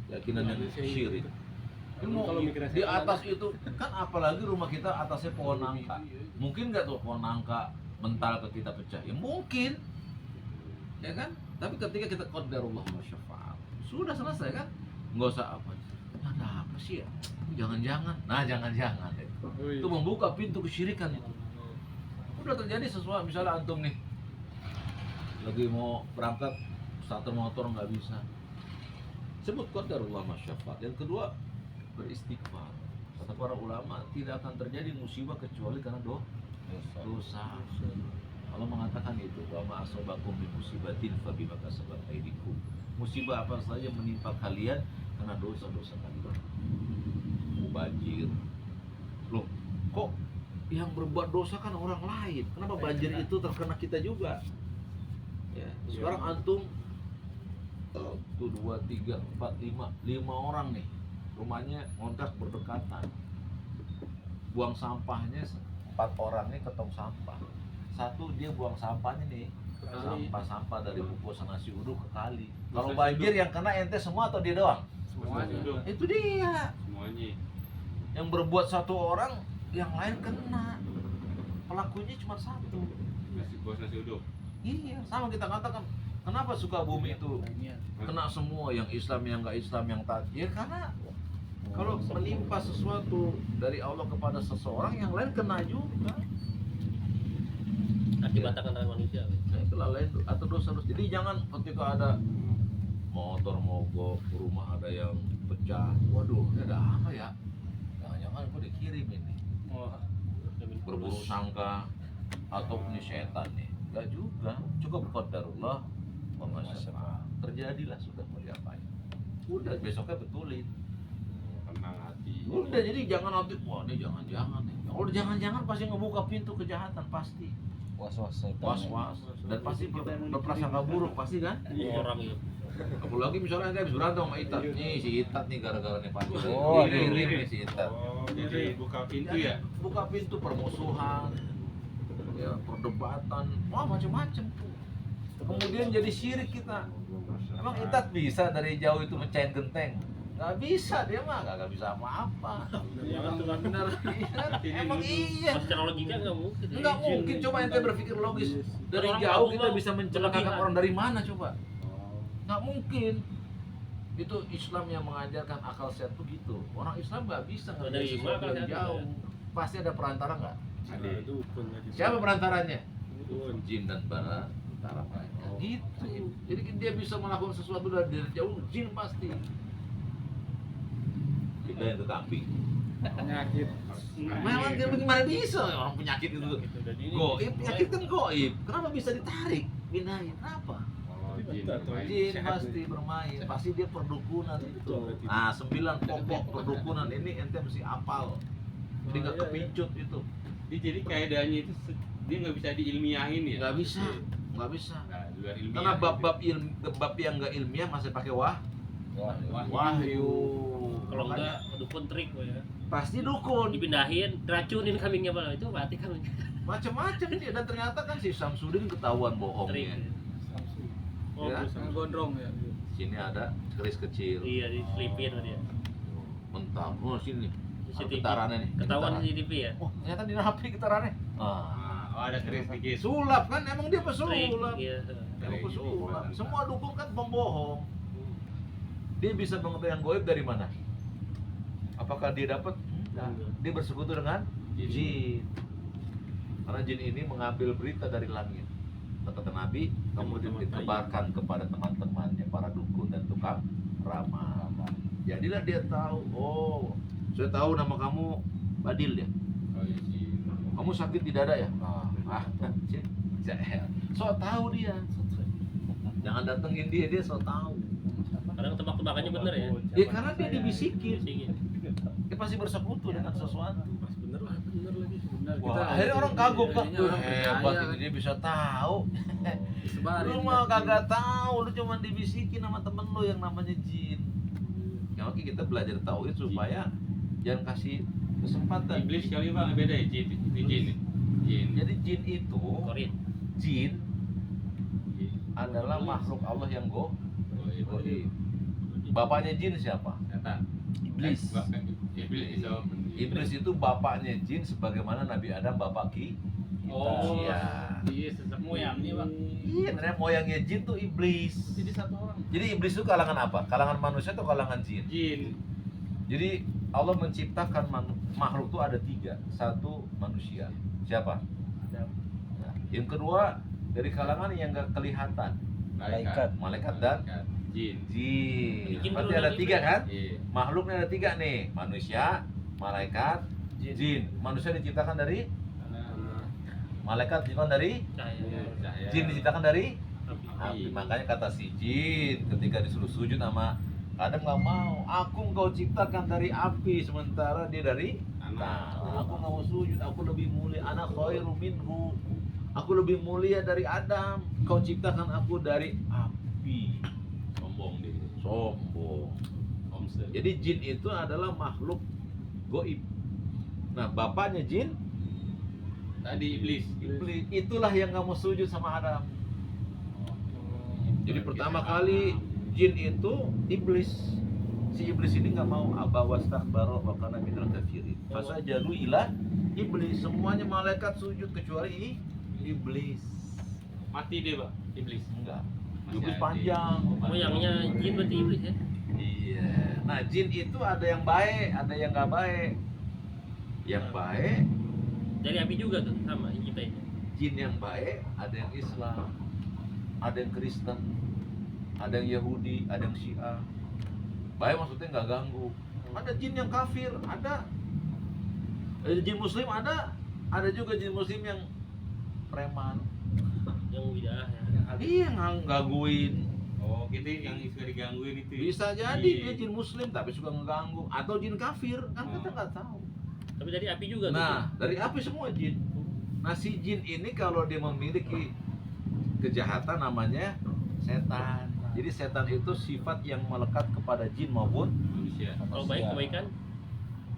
keyakinan yang syirik. Ilmu Kalau mikirnya di setan atas itu kan, apalagi rumah kita atasnya pohon nangka. Mungkin nggak tuh pohon nangka mental ke kita pecah? Ya mungkin, ya kan? Tapi ketika kita qadarullah wa syafa'al, sudah selesai kan? Nggak usah apa. Ada apa sih ya? Jangan-jangan. Nah jangan-jangan itu membuka pintu kesyirikan itu. Udah terjadi sesuatu, misalnya antum nih lagi mau berangkat, starter motor nggak bisa, sebut qadarullah wa syafa'al. Yang kedua, beristighfar. Kata para ulama, tidak akan terjadi musibah kecuali karena dosa. Allah mengatakan itu, wa ma asabakum min musibatin fa bima kasabat aydikum. Musibah apa saja menimpa kalian karena dosa-dosa kalian. Banjir. Loh, kok yang berbuat dosa kan orang lain? Kenapa banjir itu terkena kita juga? Ya, sekarang antum 1, 2, 3, 4, 5 orang nih, rumahnya ngontrak berdekatan, buang sampahnya 4 orang nih ke tong sampah. Satu dia buang sampahnya nih, sampah-sampah dari bungkusan nasi uduk ke kali. Kalau banjir yang kena ente semua atau dia doang? Semuanya. Itu dia. Semuanya. Yang berbuat satu orang, yang lain kena. Pelakunya cuma satu. Nasi uduk. Iya, sama kita katakan, kenapa Sukabumi itu kena semua, yang Islam, yang nggak Islam, yang tak? Ya karena kalau menimpa sesuatu dari Allah kepada seseorang, yang lain kena juga. Akibat tangan manusia. Nah, itulah lain atau dosa-dosa. Jadi jangan ketika ada motor mogok, rumah ada yang pecah, waduh, ini ada apa ya? Jangan-jangan gue dikirim ini. Berburu sangka atau ini setan nih. Enggak juga. Cukup qadarullah wa ma syaa. Terjadilah, sudah mau diapain. Udah besoknya betulin. Tenang hati. Udah, jadi jangan nanti, wah ini jangan-jangan nih. Kalau jangan-jangan pasti ngebuka pintu kejahatan pasti. Was-was setan. Was-was dan pasti berprasangka buruk pasti kan? Orang ya. Apalagi misalnya dia habis berantem sama Itat. Nih si Itat nih gara-gara nih Pak. Oh, Iri nih si Itat. Oh, jadi buka pintu ya. Buka pintu permusuhan. Ya, perdebatan. Wah, macam-macam tuh. Kemudian jadi syirik kita. Emang Itat bisa dari jauh itu mencain genteng? Gak bisa, dia mah gak bisa apa-apa. Benar. Emang iya. Secara logika nggak mungkin. Nggak mungkin, coba ente berpikir logis. Dari Orang jauh kampung kita mah bisa mencelakakan berlebihan. orang dari mana coba? Nggak mungkin. Itu Islam yang mengajarkan akal sehat tuh gitu. Orang Islam nggak bisa ngerjain Dari sesuatu akal dari sehat jauh. juga. Pasti ada perantara nggak? Ada. Siapa perantaranya? Dukun. Jin dan para mereka. Gitu. Jadi dia bisa melakukan sesuatu dari jauh, jin pasti. Kita yang ke kambing. Penyakit. Memang dia bagaimana bisa orang penyakit itu goib, penyakit kan goib. Kenapa bisa ditarik? Pindahin, kenapa? Oh, jin. Jin pasti bermain, pasti dia perdukunan itu. Nah, 9 pokok perdukunan ini ente mesti hafal. Jadi nggak kepincut itu. Jadi kaidahnya itu dia nggak bisa diilmiahin ya. Nggak bisa, nggak bisa. Nah, luar ilmiah. Karena bab yang nggak ilmiah masih pakai wahyu. Kalau Makanya enggak dukun trik ya. pasti dukun. Dipindahin, racunin kambingnya malah itu mati kambing. Macam-macam dia dan ternyata kan si Samsudin ketahuan Trik. bohongnya. Oh, Ya. Yang gondrong ya. Sini ada keris kecil. iya diselipin dia. Mentah. Oh, sini. CCTV. Getarannya nih. Ketahuan Getaran. CCTV ya. Oh, ternyata di napi getarannya. Oh, ada keris dikit. Sulap kan emang dia Trik. pesulap. Iya. Emang pesulap. Semua dukun kan pembohong. Dia bisa mengetahui yang goib dari mana? Apakah dia dapat? Enggak. Dia bersekutu dengan jin. Karena jin ini mengambil berita dari langit. Kata Nabi, kemudian ditebarkan kepada teman-temannya para dukun dan tukang ramal. Jadilah dia tahu, oh, saya tahu nama kamu Badil ya. Oh, iya, jin. Kamu sakit di dada ya? Cik, so tahu dia. Jangan datengin dia so tahu. Kadang tebak-tebakannya bener ya. Ya karena dia dibisikin. Bisikin. Dia pasti bersekutu dengan sesuatu. Bener lah, bener lagi. Benar Wah, akhirnya orang kagum kok. Jadinya orang Hebat percaya. ini dia bisa tahu. Sebarin. Lu mah kagak tahu, lu cuma dibisikin sama temen lu yang namanya jin. Ya oke kita belajar tauhid supaya jangan kasih kesempatan. Iblis kali Bang beda ya jin. Ini jin. Jin. Jadi jin itu, Korin. jin adalah makhluk Allah yang goib. Bapaknya jin siapa? Kata Iblis. Iblis. Iblis itu bapaknya jin sebagaimana Nabi Adam bapak kita. Oh, Iya. Iya, sesat moyangnya, Bang. Iya, ternyata moyangnya jin tuh iblis. Jadi satu orang. Jadi iblis itu kalangan apa? Kalangan manusia atau kalangan jin? jin. Jadi Allah menciptakan makhluk itu ada 3. Satu manusia. Siapa? Nah, yang kedua dari kalangan yang nggak kelihatan. Malaikat. Malaikat dan Jin. jin. Jin Berarti dulu ada lagi, 3 kan? Iya. Makhluknya ada 3 nih. Manusia, malaikat, jin. Manusia diciptakan dari malaikat, diciptakan dari Cahaya. jin, diciptakan dari Api. api. Makanya kata si jin ketika disuruh sujud sama Adam nggak mau. Aku engkau ciptakan dari api sementara dia dari tanah. Aku nggak mau sujud. Aku lebih mulia. Anak khairu minhu. Aku lebih mulia dari Adam. Kau ciptakan aku dari api. Sombong dia. Sombong. Omset. Jadi jin itu adalah makhluk goib. Nah, bapaknya jin Tadi iblis. iblis. Itulah yang nggak mau sujud sama Adam. Jadi pertama kali jin itu iblis. Si iblis ini nggak mau, aba wastakbara wa kana minal kafirin. Fasajadu ila iblis. Semuanya malaikat sujud kecuali iblis. Mati dia, Pak. Iblis. Enggak. Masih Iblis ada. panjang. Moyangnya jin berarti iblis ya. Iya. Nah, jin itu ada yang baik, ada yang nggak baik. Yang baik, Dari api juga tuh sama kita ini. jin yang baik, ada yang Islam, ada yang Kristen, ada yang Yahudi, ada yang Syiah. Baik maksudnya nggak ganggu. Ada jin yang kafir, ada jin Muslim, ada juga jin Muslim yang preman. Yang widah ya. Iya gangguin. Oh, gitu yang suka digangguin itu. Bisa jadi Iya. dia jin Muslim tapi suka ngeganggu, atau jin kafir kan kita Oh. nggak tahu. Tapi dari api juga Nah, dari api semua jin. Nah, si jin ini kalau dia memiliki kejahatan namanya setan. Jadi setan itu sifat yang melekat kepada jin maupun Manusia. kalau baik manusia. kebaikan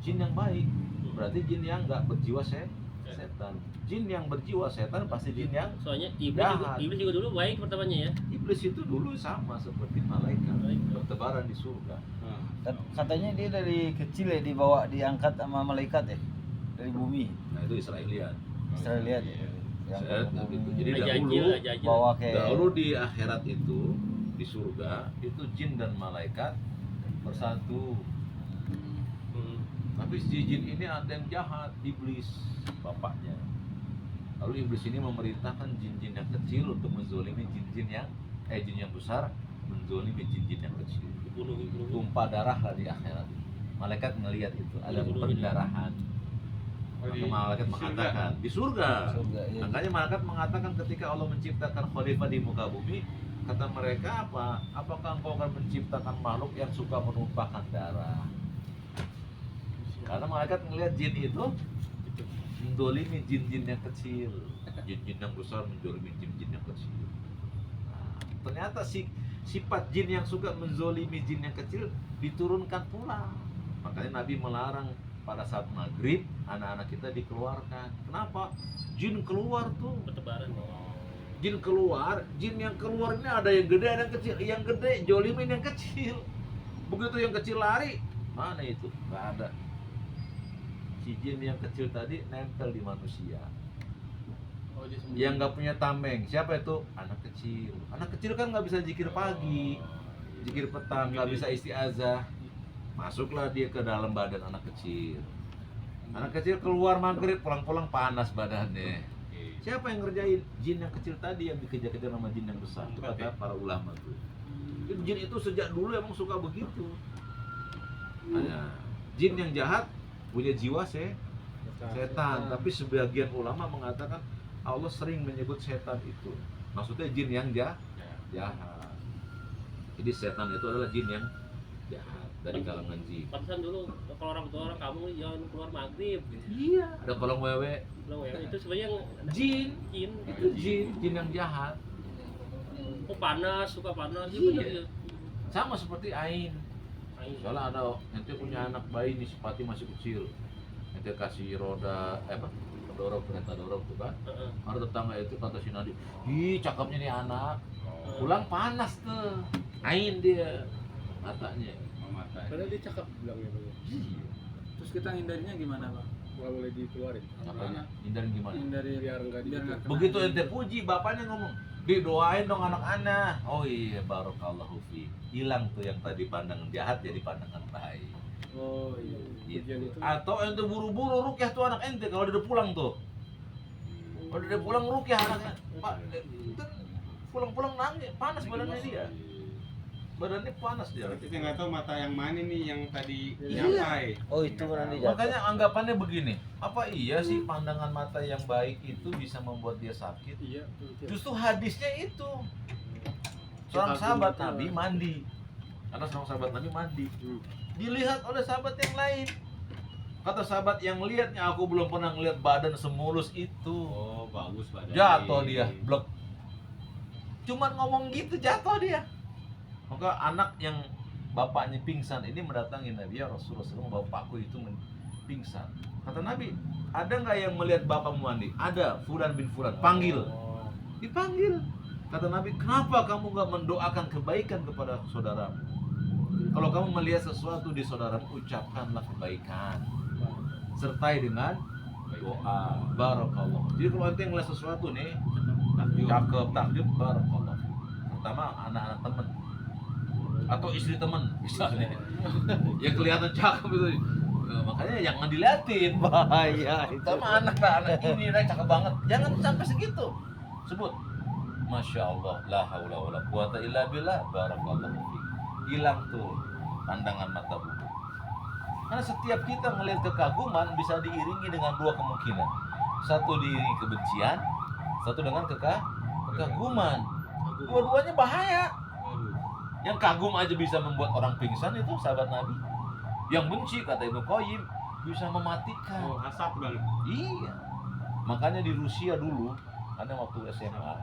Jin yang baik berarti jin yang nggak berjiwa setan. Jin yang berjiwa setan pasti jin yang soalnya Jahat. iblis juga dulu baik pertamanya ya. iblis itu dulu sama seperti malaikat Malaikat. bertebaran di surga. Nah, Katanya dia dari kecil ya dibawa diangkat sama malaikat ya dari bumi. Nah, itu Israelian. Australia ya. Yang Jadi Ajajil, dahulu ajajil. bawa kayak dahulu di akhirat itu di surga itu jin dan malaikat bersatu. Hmm. Tapi si jin ini ada yang jahat, iblis bapaknya. Lalu iblis ini memerintahkan jin-jin yang kecil untuk menzolimi jin yang besar menzolimi jin-jin yang kecil. Bunuh. Tumpah darah lah di akhirat. Malaikat melihat itu ada pendarahan. Maka malaikat mengatakan di surga. surga ya. Makanya malaikat mengatakan ketika Allah menciptakan khalifah di muka bumi, kata mereka apa? Apakah engkau akan menciptakan makhluk yang suka menumpahkan darah? Karena malaikat melihat jin itu mendolimi jin-jin yang kecil, jin-jin yang besar mendolimi jin-jin yang kecil. Nah, ternyata sifat jin yang suka menzolimi jin yang kecil diturunkan pula. Makanya Nabi melarang pada saat maghrib anak-anak kita dikeluarkan. Kenapa? Jin keluar tuh. Bertebaran. Jin keluar, jin yang keluar ini ada yang gede ada yang kecil. Yang gede jolimin yang kecil. Begitu yang kecil lari, mana itu? Nggak ada. Si jin yang kecil tadi nempel di manusia. Oh, dia sembunyi. Yang nggak punya tameng, siapa itu? Anak kecil. Anak kecil kan nggak bisa zikir pagi, zikir petang, nggak bisa istiazah. Masuklah dia ke dalam badan anak kecil. Anak kecil keluar maghrib, pulang-pulang panas badannya. Siapa yang ngerjain? Jin yang kecil tadi yang dikejar-kejar sama jin yang besar. Itu kata para ulama tuh. Jin itu sejak dulu emang suka begitu. Nah, jin yang jahat punya jiwa setan. Tapi sebagian ulama mengatakan Allah sering menyebut setan itu. Maksudnya jin yang jahat. Jadi setan itu adalah jin yang jahat dari kalangan jin. Pantesan dulu kalau orang tua orang kamu jangan keluar maghrib. Iya. Ada kolong wewe. Bilang ya, itu sebenarnya yang Jin. jin. Itu jin yang jahat. Oh panas, suka panas. Iya. Bener ya. Sama seperti Ain. Ain. Soalnya ada ente punya anak bayi nih sepati masih kecil. Ente kasih roda dorong kereta dorong tuh kan. Heeh. Ada tetangga itu kata si Nadi, "Ih, cakepnya nih anak." Pulang panas tuh. Ain dia matanya. Padahal dia cakep bilangnya Bang. Terus kita ngindarinya gimana, Bang? Nggak boleh dikeluarin. Apanya? Hindarin gimana? Hindari Biar nggak biar nggak kena. Begitu ente puji, bapaknya ngomong, "Didoain dong anak-anak." Oh iya, barakallahu fi. Hilang tuh yang tadi pandangan jahat jadi pandangan baik. Oh iya. Gitu. Ujian itu. Atau ente buru-buru rukyah tuh anak ente kalau dia udah pulang tuh. Kalau dia udah pulang rukyah anaknya. Pak, kan pulang-pulang nangis, panas badannya dia. Badannya panas dia. Kita nggak tahu mata yang mana nih yang tadi Iya. nyampai. Oh itu nanti jatuh. Makanya anggapannya begini, apa iya sih pandangan mata yang baik itu bisa membuat dia sakit? Iya, betul. Justru hadisnya itu. Seorang sahabat Nabi mandi. Ada seorang sahabat Nabi mandi. Dilihat oleh sahabat yang lain. Kata sahabat yang lihatnya, aku belum pernah ngeliat badan semulus itu. Oh, bagus badannya. Jatuh dia, blek. Cuman ngomong gitu jatuh dia. Maka anak yang bapaknya pingsan ini mendatangi Nabi, "Ya Rasulullah, bapakku itu pingsan." Kata Nabi, "Ada nggak yang melihat bapakmu mandi?" "Ada, Fulan bin Fulan." "Panggil." Dipanggil. Kata Nabi, "Kenapa kamu nggak mendoakan kebaikan kepada saudaramu? Kalau kamu melihat sesuatu di saudaramu, ucapkanlah kebaikan, sertai dengan doa. Barakallah." Jadi kalau ente ngeliat sesuatu nih, cakep, takjub, barakallah. Pertama anak-anak temen atau istri temen misalnya, yang kelihatan cakep itu. Makanya jangan diliatin. Bahaya itu. Sama anak ini cakep banget, jangan sampai segitu. Sebut Masya Allah, la haula wala quwata illa billah, barakallahu fiik. Hilang tuh pandangan mata buruk. Karena setiap kita melihat kekaguman bisa diiringi dengan dua kemungkinan. Satu diiringi kebencian, satu dengan kekaguman. Dua-duanya bahaya. Yang kagum aja bisa membuat orang pingsan itu sahabat Nabi. Yang benci kata Ibnu Qayyim bisa mematikan. Oh, hasad bang. Iya. Makanya di Rusia dulu, ada waktu SMA,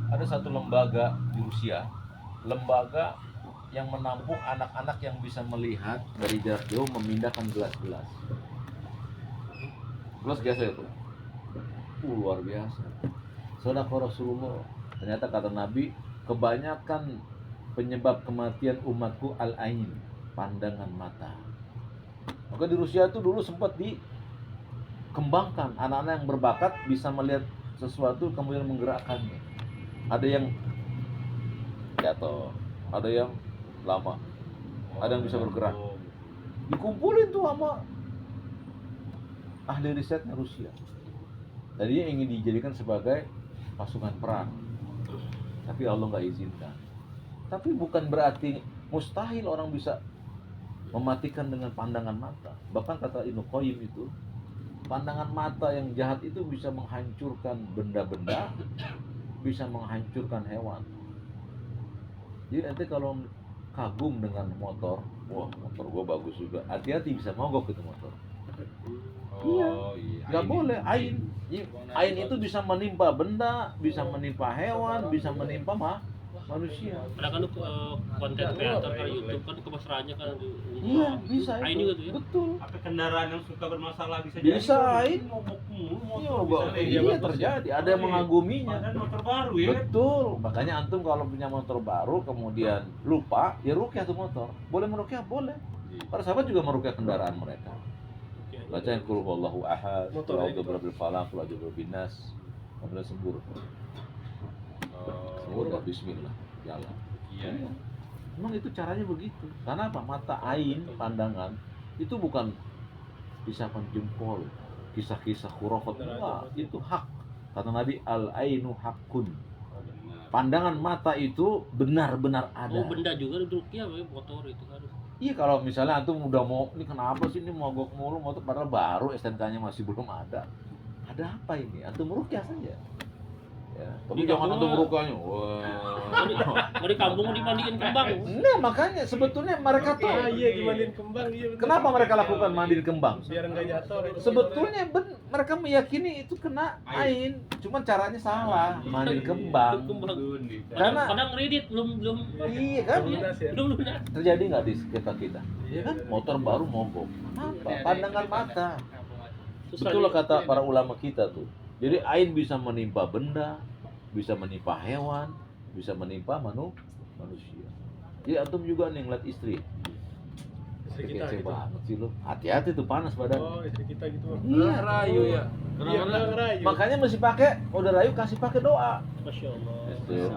ada satu lembaga di Rusia, lembaga yang menampung anak-anak yang bisa melihat dari jarak jauh memindahkan gelas-gelas. Gelas biasa itu. Luar biasa. Sedekah Rasulullah. Ternyata kata Nabi, kebanyakan penyebab kematian umatku al-ain, pandangan mata. Maka di Rusia itu dulu sempat dikembangkan anak-anak yang berbakat bisa melihat sesuatu kemudian menggerakkannya. Ada yang jatuh, ada yang lama, ada yang bisa bergerak. Dikumpulin tuh sama ahli risetnya Rusia. Tadinya ingin dijadikan sebagai pasukan perang, tapi Allah nggak izinkan. Tapi bukan berarti mustahil orang bisa mematikan dengan pandangan mata. Bahkan kata Ibnu Qayyim itu, pandangan mata yang jahat itu bisa menghancurkan benda-benda, bisa menghancurkan hewan. Jadi nanti kalau kagum dengan motor, wah motor gua bagus juga, hati-hati bisa mogok itu motor. Oh, Nggak boleh, ain. Ain itu bisa menimpa benda, bisa menimpa hewan, bisa menimpa manusia. Ada kan konten kreator kan YouTube kan kemesraannya kan Iya, bisa itu. Ain juga tuh ya. Betul. Apa kendaraan yang suka bermasalah bisa Bisa, jadi Ain. mogok mulu Iya, motor bisa iya terjadi. Ada yang mengaguminya. Padahal motor baru ya. Betul. Makanya antum kalau punya motor baru kemudian lupa, ya rukyah tuh motor. Boleh merukyah, boleh. Para sahabat juga merukyah kendaraan mereka. Baca yang qul huwallahu ahad, qul a'udzu birabbil falaq, qul a'udzu birabbin nas. Kemudian sembuh. Udah bismillah, jalan. Iya. Memang itu caranya begitu. Karena apa? Mata ain, pandangan itu bukan isapan jempol, kisah-kisah khurafat. Enggak, itu hak. Kata Nabi, al-ainu haqqun. Pandangan mata itu benar-benar ada. Oh, benda juga duduk ya motor itu kan. Iya, kalau misalnya antum udah mau, ini kenapa sih ini mogok mulu motor padahal baru STNK-nya masih belum ada. Ada apa ini? Antum rukyah saja. Ya, tapi Di jangan kampung antum mah- rukyahnya. Wah. Mau di kampung dimandiin kembang. Nah, makanya sebetulnya mereka tuh Iya dimandiin kembang iya bener. kenapa mereka lakukan mandiin kembang? Biar enggak jatuh. Sebetulnya mereka meyakini itu kena ain, cuman caranya salah, mandiin kembang. Karena Kadang kredit belum iya kan, Lunas ya. belum lunas. terjadi nggak di sekitar kita? Iya Kan motor baru mogok. Kenapa? Pandangan mata. Terus Betul lagi- kata para ulama kita tuh. Jadi ain bisa menimpa benda, bisa menimpa hewan, bisa menimpa manusia. Jadi antum juga nih ngeliat istri. Istri kita Kece gitu. banget sih lo. Hati-hati tuh panas badan. Oh, istri kita gitu. Bang. Iya. Rayu ya. Iya, benar rayu. Makanya mesti pakai udah rayu kasih pakai doa. Masya Allah.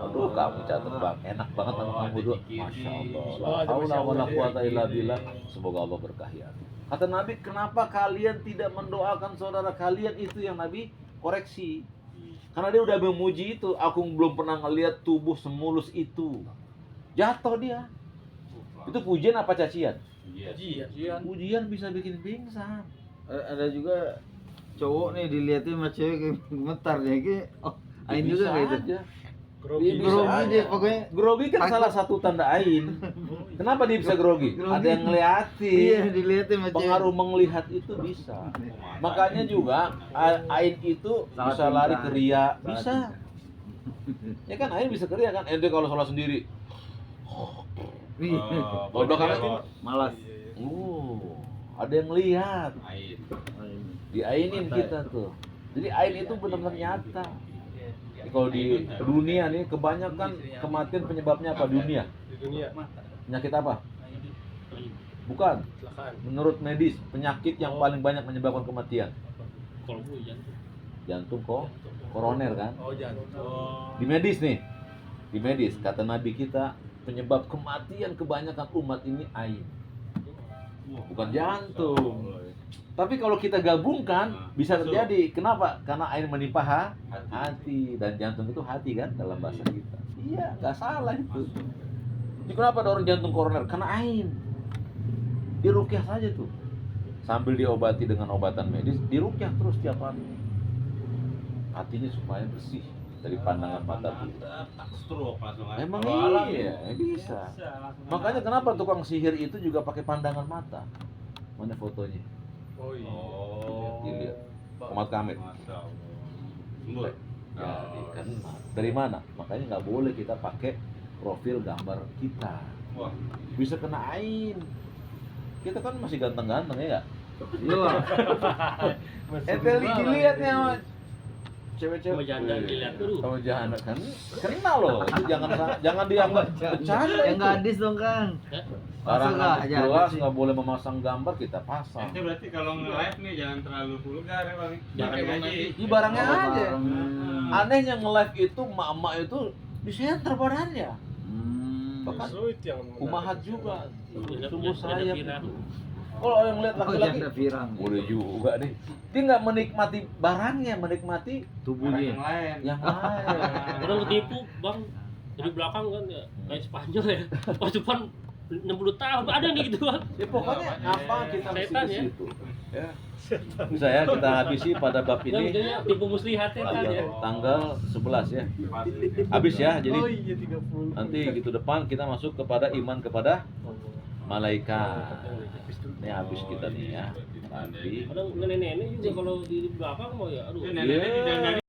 Aduh kamu catat bang, enak banget sama kamu doa. Masya Allah. Oh, ada Haula Masya wala Allah, quwata ya. illa billah. Semoga Allah berkahi hati. Kata Nabi, kenapa kalian tidak mendoakan saudara kalian? Itu yang Nabi koreksi. Karena dia udah memuji itu. Aku belum pernah ngelihat tubuh semulus itu. Jatuh dia. Itu pujian apa cacian? Iya. Pujian bisa bikin pingsan. Ada juga cowok nih dilihatin sama cewek kayak gemetar deh kayak oh ain Bisa juga kayak gitu. aja. Grogi. Bisa Grogi aja. deh pokoknya. Grogi kan Takut. salah satu tanda ain. Kenapa dia bisa grogi? Grogi. Ada yang ngeliatin. Iya dilihatin sama cewek. Pengaruh melihat itu bisa. Makanya juga ain itu Salah bisa lari cinta. ke ria, Salah bisa. Ya kan ain bisa ke ria kan. Ente kalau sholat sendiri, Iya. kalau belakangan ini, Malas. ada yang lihat. Ain. Diainin kita tuh. Jadi ain itu benar-benar nyata. Kalau di dunia nih kebanyakan kematian penyebabnya apa dunia? Di dunia. Penyakit apa? Bukan. Kecelakaan. Menurut medis, penyakit yang paling banyak menyebabkan kematian. Kalau gue jantung. Jantung kok, koroner kan? Oh, jantung. Di medis nih. Di medis, kata Nabi kita, penyebab kematian kebanyakan umat ini ain. Bukan jantung. Tapi kalau kita gabungkan, bisa terjadi. Kenapa? Karena ain menimpa hati. Dan jantung itu hati kan, dalam bahasa kita. Iya, nggak salah itu. Jadi kenapa ada orang jantung koroner? Karena ain. Dirukyah saja tuh. Sambil diobati dengan obatan medis, dirukyah terus tiap hari. Hatinya supaya bersih dari pandangan mata kita. Tak stroke langsung aja. Emang Kalau alam, iya, bisa. langsung Makanya kenapa tukang sihir itu juga pakai pandangan mata? Mana fotonya? Oh iya. Oh. Dilihat. Muhammad Kamil. Masya Allah. Sembur. Jadi kan dari mana? Makanya nggak boleh kita pakai profil gambar kita. Wah. Bisa kena ain. Kita kan masih ganteng-ganteng ya nggak? Iya lah. Teli dilihatnya sama Sama cewek-cewek. janda dilihat dulu. Sama janda kan kenal loh. Itu jangan dianggap bercanda Yang itu. gadis dong Kang. Sekarang Masa nggak jelas sih? nggak boleh memasang gambar kita pasang. Ente berarti kalau nge-live nih jangan terlalu vulgar ya Bang. Jangan Barangnya kayak aja. nanti. Di barangnya Oh, aja. barang. Anehnya nge-live itu emak-emak itu di center badannya. Bahkan Justru itu yang menarik. kumahat juga. Janda Sungguh janda sayap pirang. itu. Kalau yang lihat Oh, laki-laki janda pirang. boleh juga deh. Dia nggak menikmati barangnya, menikmati Barang Tubuhnya. yang lain. yang lain. Orang ketipu bang dari belakang kan ya kayak Spanyol ya. Pas depan 60 tahun ada nih gitu bang. Ya pokoknya apa kita mesti Setan ke ya. situ. Ya. Bisa ya kita habisi pada bab Kan ini jadinya tipu muslihat setan ya. tanggal 11 ya. Pasti. Habis ya. Jadi Oh iya 30. nanti gitu depan kita masuk kepada iman kepada malaikat. Ini habis kita nih ya. Nanti Kadang nenek-nenek juga kalau di belakang mau ya aduh. Nenek-nenek di